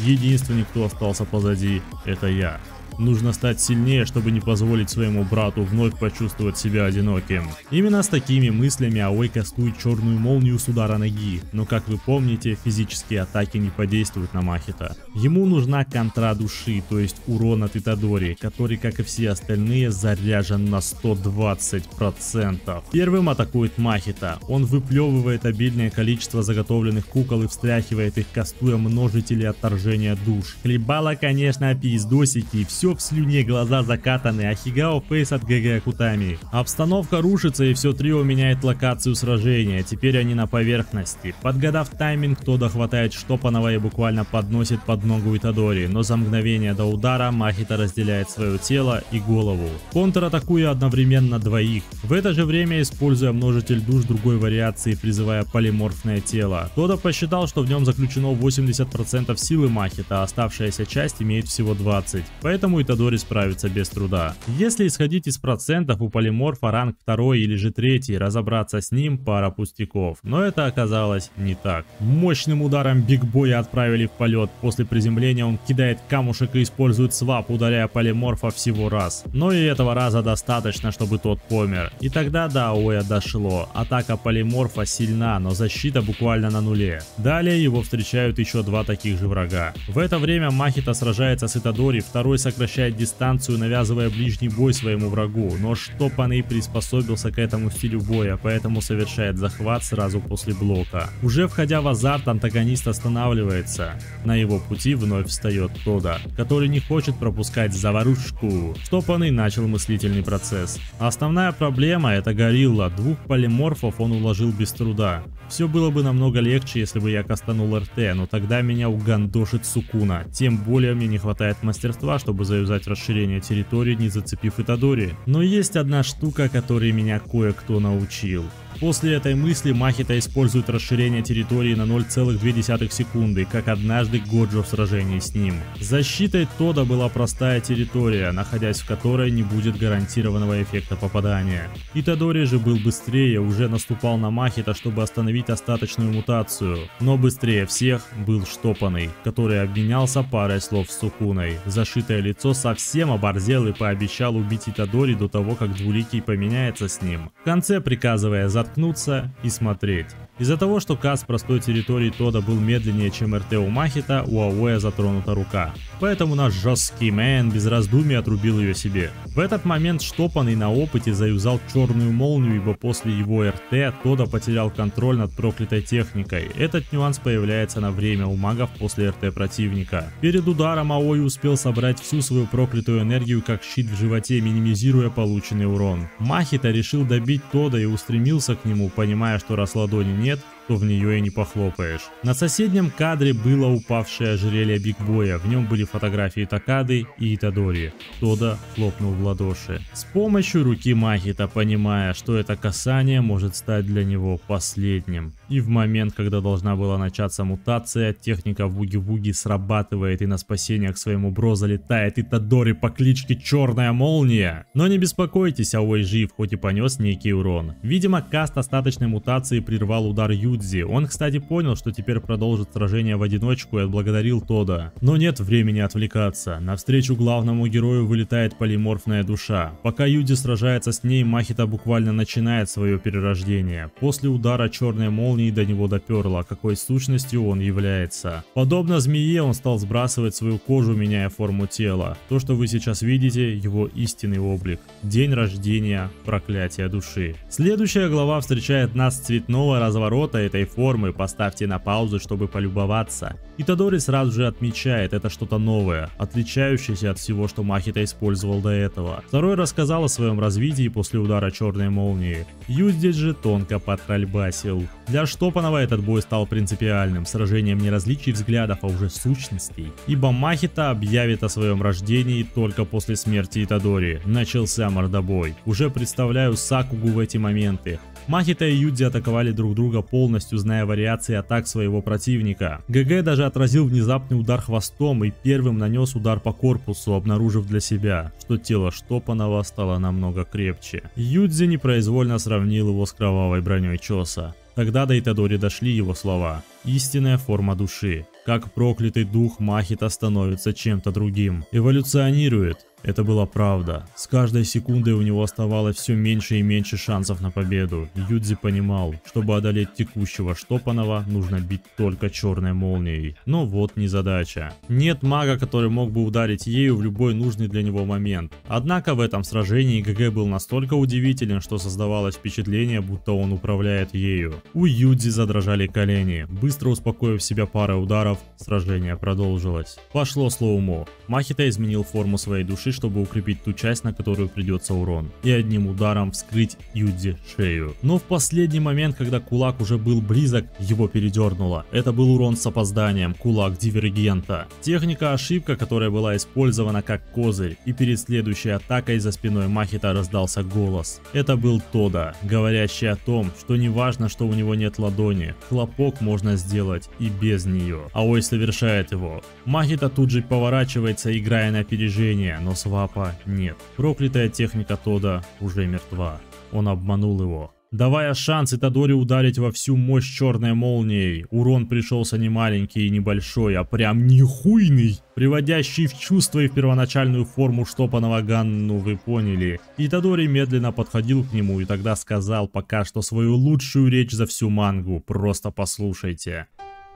Единственный, кто остался позади, это я. Нужно стать сильнее, чтобы не позволить своему брату вновь почувствовать себя одиноким. Именно с такими мыслями Аой кастует черную молнию с удара ноги, но как вы помните, физические атаки не подействуют на Махита. Ему нужна контра души, то есть урон от Итадори, который, как и все остальные, заряжен на 120%. Первым атакует Махита. Он выплевывает обильное количество заготовленных кукол и встряхивает их, кастуя множители отторжения душ. Хлебало, конечно, пиздосики, все все в слюне, глаза закатаны, а Хигао фейс от ГГ Акутами. Обстановка рушится, и все трио меняет локацию сражения, теперь они на поверхности. Подгадав тайминг, Тодо хватает Штопанова и буквально подносит под ногу Итадори, но за мгновение до удара Махита разделяет свое тело и голову, контратакуя одновременно двоих. В это же время, используя множитель душ другой вариации, призывая полиморфное тело, Тодо посчитал, что в нем заключено 80% силы Махита, а оставшаяся часть имеет всего 20%, поэтому Итадори справится без труда. Если исходить из процентов, у полиморфа ранг 2 или же 3, разобраться с ним пара пустяков, но это оказалось не так. Мощным ударом Биг Боя отправили в полет, после приземления он кидает камушек и использует свап, ударяя полиморфа всего раз. Но и этого раза достаточно, чтобы тот помер. И тогда до Аоя дошло, атака полиморфа сильна, но защита буквально на нуле. Далее его встречают еще два таких же врага. В это время Махита сражается с Итадори, второй сокращает дистанцию, навязывая ближний бой своему врагу, но Штопанный приспособился к этому стилю боя, поэтому совершает захват сразу после блока. Уже входя в азарт, антагонист останавливается. На его пути вновь встает Тодо, который не хочет пропускать заварушку. Штопанный начал мыслительный процесс. Основная проблема — это горилла, двух полиморфов он уложил без труда. Все было бы намного легче, если бы я кастанул РТ, но тогда меня угандошит Сукуна. Тем более мне не хватает мастерства, чтобы заюзать расширение территории, не зацепив Итадори. Но есть одна штука, которой меня кое-кто научил. После этой мысли Махита использует расширение территории на 0,2 секунды, как однажды Годжо в сражении с ним. Защитой Тодо была простая территория, находясь в которой не будет гарантированного эффекта попадания. Итадори же был быстрее, уже наступал на Махита, чтобы остановить остаточную мутацию. Но быстрее всех был Штопанный, который обменялся парой слов с Сукуной. Зашитое лицо совсем оборзел и пообещал убить Итадори до того, как Двуликий поменяется с ним, в конце приказывая заткнуться и смотреть. Из-за того, что каст простой территории Тодо был медленнее, чем РТ у Махита, у Аоя затронута рука. Поэтому наш жесткий мэн без раздумий отрубил ее себе. В этот момент Штопанный на опыте заюзал черную молнию, ибо после его РТ Тодо потерял контроль над проклятой техникой. Этот нюанс появляется на время у магов после РТ противника. Перед ударом Аой успел собрать всю свою проклятую энергию как щит в животе, минимизируя полученный урон. Махита решил добить Тодо и устремился к нему, понимая, что раз ладони нет, то в нее и не похлопаешь. На соседнем кадре было упавшее ожерелье Биг Боя, в нем были фотографии Такады и Итадори. Тодо хлопнул в ладоши. С помощью руки Махита, понимая, что это касание может стать для него последним. И в момент, когда должна была начаться мутация, техника Вуги-Вуги срабатывает, и на спасение к своему бро залетает Итадори по кличке Черная Молния. Но не беспокойтесь, Аой жив, хоть и понес некий урон. Видимо, каст остаточной мутации прервал удар Юдзи. Он, кстати, понял, что теперь продолжит сражение в одиночку, и отблагодарил Тодо. Но нет времени отвлекаться. Навстречу главному герою вылетает полиморфная душа. Пока Юдзи сражается с ней, Махита буквально начинает свое перерождение. После удара черной молнии до него доперло, какой сущностью он является. Подобно змее, он стал сбрасывать свою кожу, меняя форму тела. То, что вы сейчас видите, его истинный облик. День рождения проклятия души. Следующая глава встречает нас с цветного разворота этой формы, поставьте на паузу, чтобы полюбоваться. Итадори сразу же отмечает, это что-то новое, отличающееся от всего, что Махита использовал до этого. Второй рассказал о своем развитии после удара черной молнии. Юдзи же тонко подтрольбасил. Для Штопанова этот бой стал принципиальным, сражением не различий взглядов, а уже сущностей. Ибо Махита объявит о своем рождении только после смерти Итадори. Начался мордобой. Уже представляю Сакугу в эти моменты. Махита и Юдзи атаковали друг друга полностью, зная вариации атак своего противника. ГГ даже отразил внезапный удар хвостом и первым нанес удар по корпусу, обнаружив для себя, что тело Штопанова стало намного крепче. Юдзи непроизвольно сравнил его с кровавой броней Чоса. Тогда до Итадори дошли его слова. Истинная форма души. Как проклятый дух, Махита становится чем-то другим. Эволюционирует. Это была правда. С каждой секундой у него оставалось все меньше и меньше шансов на победу. Юдзи понимал, чтобы одолеть текущего Штопанова, нужно бить только черной молнией. Но вот незадача. Нет мага, который мог бы ударить ею в любой нужный для него момент. Однако в этом сражении ГГ был настолько удивителен, что создавалось впечатление, будто он управляет ею. У Юдзи задрожали колени. Быстро успокоив себя парой ударов, сражение продолжилось. Пошло слоумо. Махита изменил форму своей души, чтобы укрепить ту часть, на которую придется урон, и одним ударом вскрыть Юдзи шею. Но в последний момент, когда кулак уже был близок, его передернуло. Это был урон с опозданием, кулак дивергента. Техника ошибка, которая была использована как козырь, и перед следующей атакой за спиной Махита раздался голос. Это был Тода, говорящий о том, что не важно, что у него нет ладони, хлопок можно сделать и без нее. Аой совершает его. Махита тут же поворачивается, играя на опережение, но свапа нет. Проклятая техника Тода уже мертва. Он обманул его, давая шанс Итадори ударить во всю мощь черной молнией. Урон пришелся не маленький и небольшой, а прям нихуйный, приводящий в чувство и в первоначальную форму Штопанова Ганну, вы поняли. Итадори медленно подходил к нему и тогда сказал пока что свою лучшую речь за всю мангу. Просто послушайте.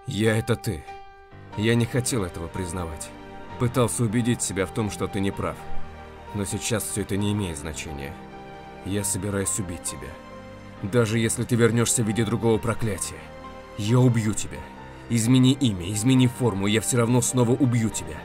Я это ты. Я не хотел этого признавать. Пытался убедить себя в том, что ты не прав. Но сейчас все это не имеет значения. Я собираюсь убить тебя. Даже если ты вернешься в виде другого проклятия. Я убью тебя. Измени имя, измени форму, я все равно снова убью тебя.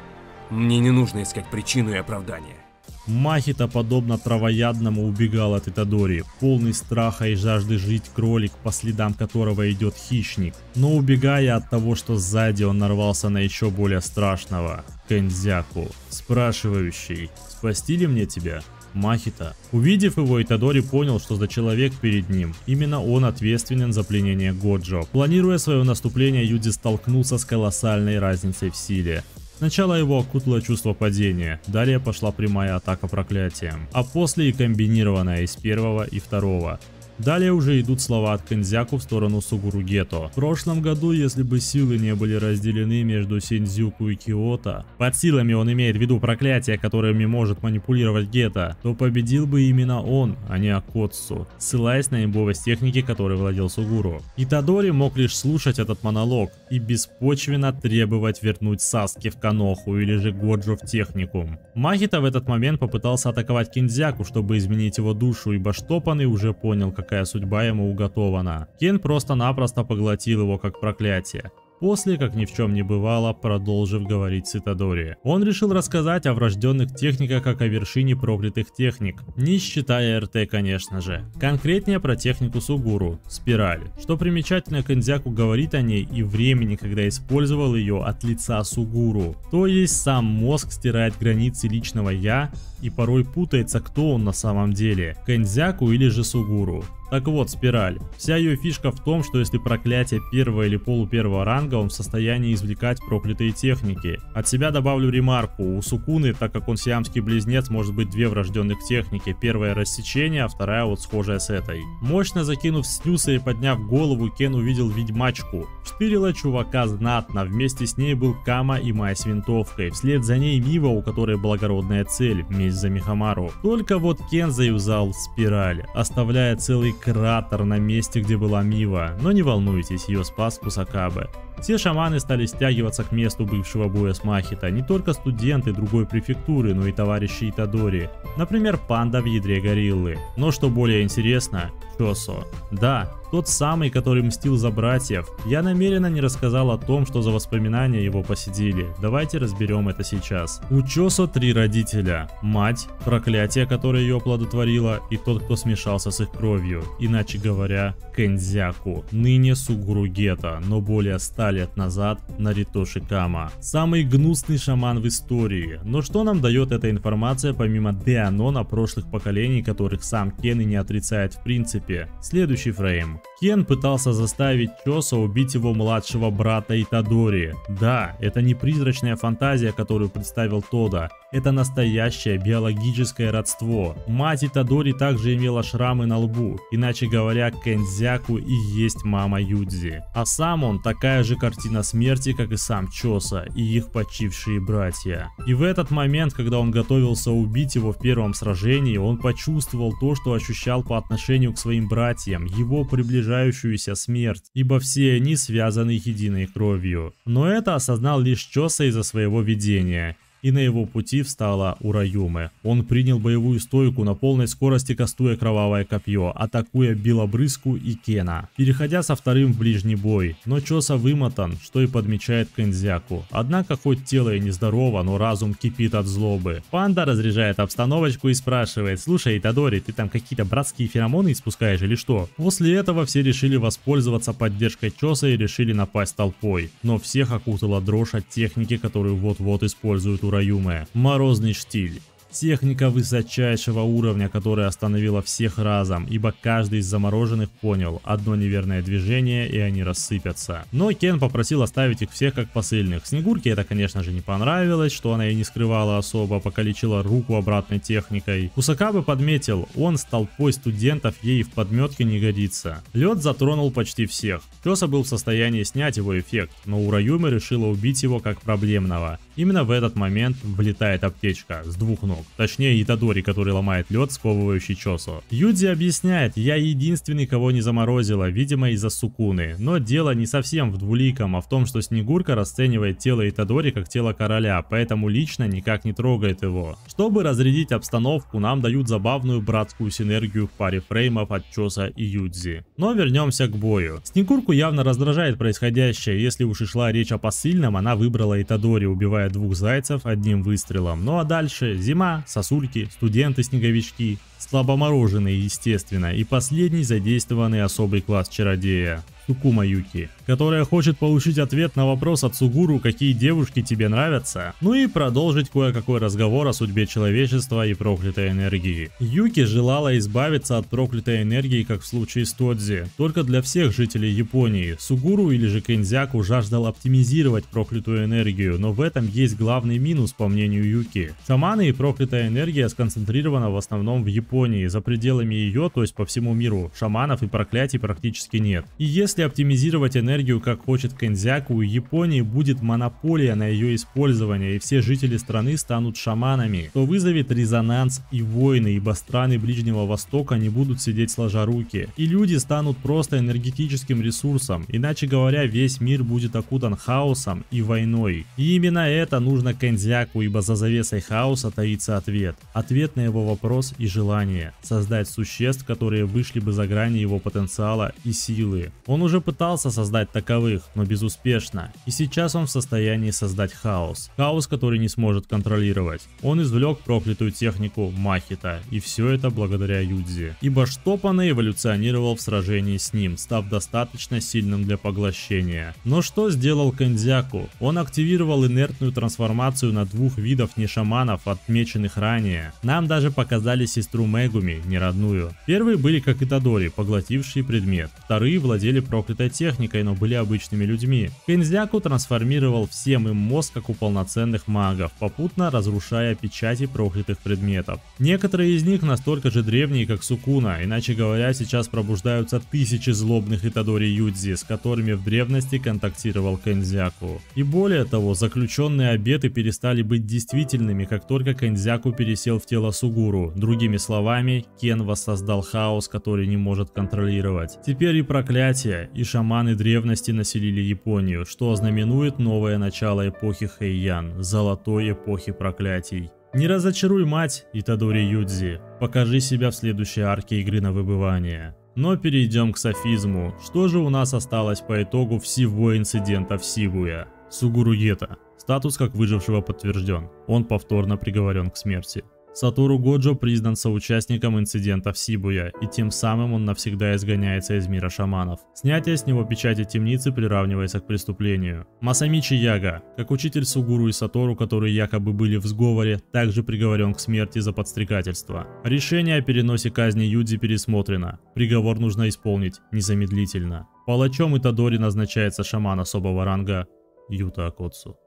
Мне не нужно искать причину и оправдание. Махита, подобно травоядному, убегал от Итадори, полный страха и жажды жить кролик, по следам которого идет хищник. Но убегая от того, что сзади, он нарвался на еще более страшного — Кэнзяку, спрашивающий: «Спасти ли мне тебя?» Махита. Увидев его, Итадори понял, что за человек перед ним. Именно он ответственен за пленение Годжо. Планируя свое наступление, Юдзи столкнулся с колоссальной разницей в силе. Сначала его окутало чувство падения, далее пошла прямая атака проклятием, а после и комбинированная из первого и второго. Далее уже идут слова от Кэнзяку в сторону Сугуру Гето. В прошлом году, если бы силы не были разделены между Синдзюку и Киото, под силами он имеет в виду проклятия, которыми может манипулировать Гето, то победил бы именно он, а не Акотсу, ссылаясь на имбовость техники, которой владел Сугуру. Итадори мог лишь слушать этот монолог и беспочвенно требовать вернуть Саски в Каноху или же Годжо в техникум. Махита в этот момент попытался атаковать Кэнзяку, чтобы изменить его душу, ибо Штопанный уже понял, какая судьба ему уготована. Кен просто-напросто поглотил его как проклятие. После, как ни в чем не бывало, продолжив говорить с Итадори, он решил рассказать о врожденных техниках как о вершине проклятых техник, не считая РТ, конечно же. Конкретнее про технику Сугуру — спираль. Что примечательно, Кэнзяку говорит о ней и времени, когда использовал ее от лица Сугуру. То есть сам мозг стирает границы личного «я» и порой путается, кто он на самом деле — Кэнзяку или же Сугуру. Так вот, спираль. Вся ее фишка в том, что если проклятие первого или полупервого ранга, он в состоянии извлекать проклятые техники. От себя добавлю ремарку: у Сукуны, так как он сиамский близнец, может быть две врожденных техники. Первая — рассечение, а вторая вот схожая с этой. Мощно закинув снюса и подняв голову, Кен увидел ведьмачку. Штырила чувака знатно, вместе с ней был Кама и Май с винтовкой. Вслед за ней Мива, у которой благородная цель — месть за Михамару. Только вот Кен заюзал спираль, оставляя целый кратер на месте, где была Мива, но не волнуйтесь, ее спас Кусакабе. Все шаманы стали стягиваться к месту бывшего боя с Махита, не только студенты другой префектуры, но и товарищи Итадори, например, панда в ядре гориллы. Но что более интересно, Чосо. Да, тот самый, который мстил за братьев. Я намеренно не рассказал о том, что за воспоминания его посетили. Давайте разберем это сейчас. У Чосо 3 родителя. Мать, проклятие, которое ее оплодотворило, и тот, кто смешался с их кровью. Иначе говоря, Кэнзяку. Ныне Сугуру Гето, но более 100 лет назад Наритоши Кама. Самый гнусный шаман в истории. Но что нам дает эта информация, помимо деанона прошлых поколений, которых сам Кен и не отрицает в принципе? Следующий фрейм. Кен пытался заставить Чоса убить его младшего брата Итадори. Да, это не призрачная фантазия, которую представил Тода. Это настоящее биологическое родство. Мать Итадори также имела шрамы на лбу, иначе говоря, Кэнзяку и есть мама Юдзи. А сам он такая же картина смерти, как и сам Чоса и их почившие братья. И в этот момент, когда он готовился убить его в первом сражении, он почувствовал то, что ощущал по отношению к своим братьям, его приближающуюся смерть, ибо все они связаны единой кровью. Но это осознал лишь Чоса из-за своего видения. И на его пути встала Ураюме. Он принял боевую стойку на полной скорости, кастуя кровавое копье, атакуя Белобрыску и Кена, переходя со вторым в ближний бой. Но Чоса вымотан, что и подмечает Кэнзяку. Однако хоть тело и нездорово, но разум кипит от злобы. Панда разряжает обстановочку и спрашивает: слушай, Итадори, ты там какие-то братские феромоны испускаешь или что? После этого все решили воспользоваться поддержкой Чоса и решили напасть толпой. Но всех окутала дрожь от техники, которую вот-вот используют Ураюме. Морозный штиль. Техника высочайшего уровня, которая остановила всех разом, ибо каждый из замороженных понял: одно неверное движение и они рассыпятся. Но Кен попросил оставить их всех как посыльных. Снегурке это, конечно же, не понравилось, что она и не скрывала особо, покалечила руку обратной техникой. Кусакабе подметил: он с толпой студентов ей в подметке не годится. Лед затронул почти всех. Чоса был в состоянии снять его эффект, но Ураюме решила убить его как проблемного. Именно в этот момент влетает аптечка с двух ног. Точнее, Итадори, который ломает лед, сковывающий Чосу. Юдзи объясняет: я единственный, кого не заморозила, видимо из-за Сукуны. Но дело не совсем в двуликом, а в том, что Снегурка расценивает тело Итадори как тело короля, поэтому лично никак не трогает его. Чтобы разрядить обстановку, нам дают забавную братскую синергию в паре фреймов от Чоса и Юдзи. Но вернемся к бою. Снегурку явно раздражает происходящее. Если уж и шла речь о посыльном, она выбрала Итадори, убивая двух зайцев одним выстрелом. Ну а дальше зима, сосульки, студенты-снеговички, слабомороженые, естественно, и последний задействованный особый класс чародея — Сукума Юки, которая хочет получить ответ на вопрос от Сугуру: какие девушки тебе нравятся, ну и продолжить кое-какой разговор о судьбе человечества и проклятой энергии. Юки желала избавиться от проклятой энергии, как в случае с Тодзи, только для всех жителей Японии. Сугуру или же Кэнзяку жаждал оптимизировать проклятую энергию, но в этом есть главный минус, по мнению Юки. Шаманы и проклятая энергия сконцентрирована в основном в Японии, за пределами ее, то есть по всему миру, шаманов и проклятий практически нет. И если оптимизировать энергию, как хочет Кэнзяку, у Японии будет монополия на ее использование, и все жители страны станут шаманами, то вызовет резонанс и войны, ибо страны Ближнего Востока не будут сидеть сложа руки, и люди станут просто энергетическим ресурсом, иначе говоря, весь мир будет окутан хаосом и войной. И именно это нужно Кэнзяку, ибо за завесой хаоса таится ответ. Ответ на его вопрос и желание создать существ, которые вышли бы за грани его потенциала и силы. Он уже пытался создать таковых, но безуспешно. И сейчас он в состоянии создать хаос. Хаос, который не сможет контролировать. Он извлек проклятую технику Махита. И все это благодаря Юдзи. Ибо Штопана эволюционировал в сражении с ним, став достаточно сильным для поглощения. Но что сделал Кэнзяку? Он активировал инертную трансформацию на двух видов нешаманов, отмеченных ранее. Нам даже показали сестру Мегуми, не родную. Первые были как Итадори, поглотившие предмет. Вторые владели проклятой техникой, но были обычными людьми. Кэнзяку трансформировал всем им мозг, как у полноценных магов, попутно разрушая печати проклятых предметов. Некоторые из них настолько же древние, как Сукуна, иначе говоря, сейчас пробуждаются тысячи злобных Итадори Юдзи, с которыми в древности контактировал Кэнзяку. И более того, заключенные обеты перестали быть действительными, как только Кэнзяку пересел в тело Сугуру. Другими словами, Кен воссоздал хаос, который не может контролировать. Теперь и проклятие, и шаманы древности населили Японию, что ознаменует новое начало эпохи Хэйян, золотой эпохи проклятий. Не разочаруй мать, Итадори Юдзи, покажи себя в следующей арке игры на выбывание. Но перейдем к софизму. Что же у нас осталось по итогу всего инцидента в Сибуя? Сугуру Гета. Статус как выжившего подтвержден. Он повторно приговорен к смерти. Сатору Годжо признан соучастником инцидента в Сибуя, и тем самым он навсегда изгоняется из мира шаманов. Снятие с него печати темницы приравнивается к преступлению. Масамичи Яга, как учитель Сугуру и Сатору, которые якобы были в сговоре, также приговорен к смерти за подстрекательство. Решение о переносе казни Юдзи пересмотрено. Приговор нужно исполнить незамедлительно. Палачом Итадори назначается шаман особого ранга Юта Акоцу.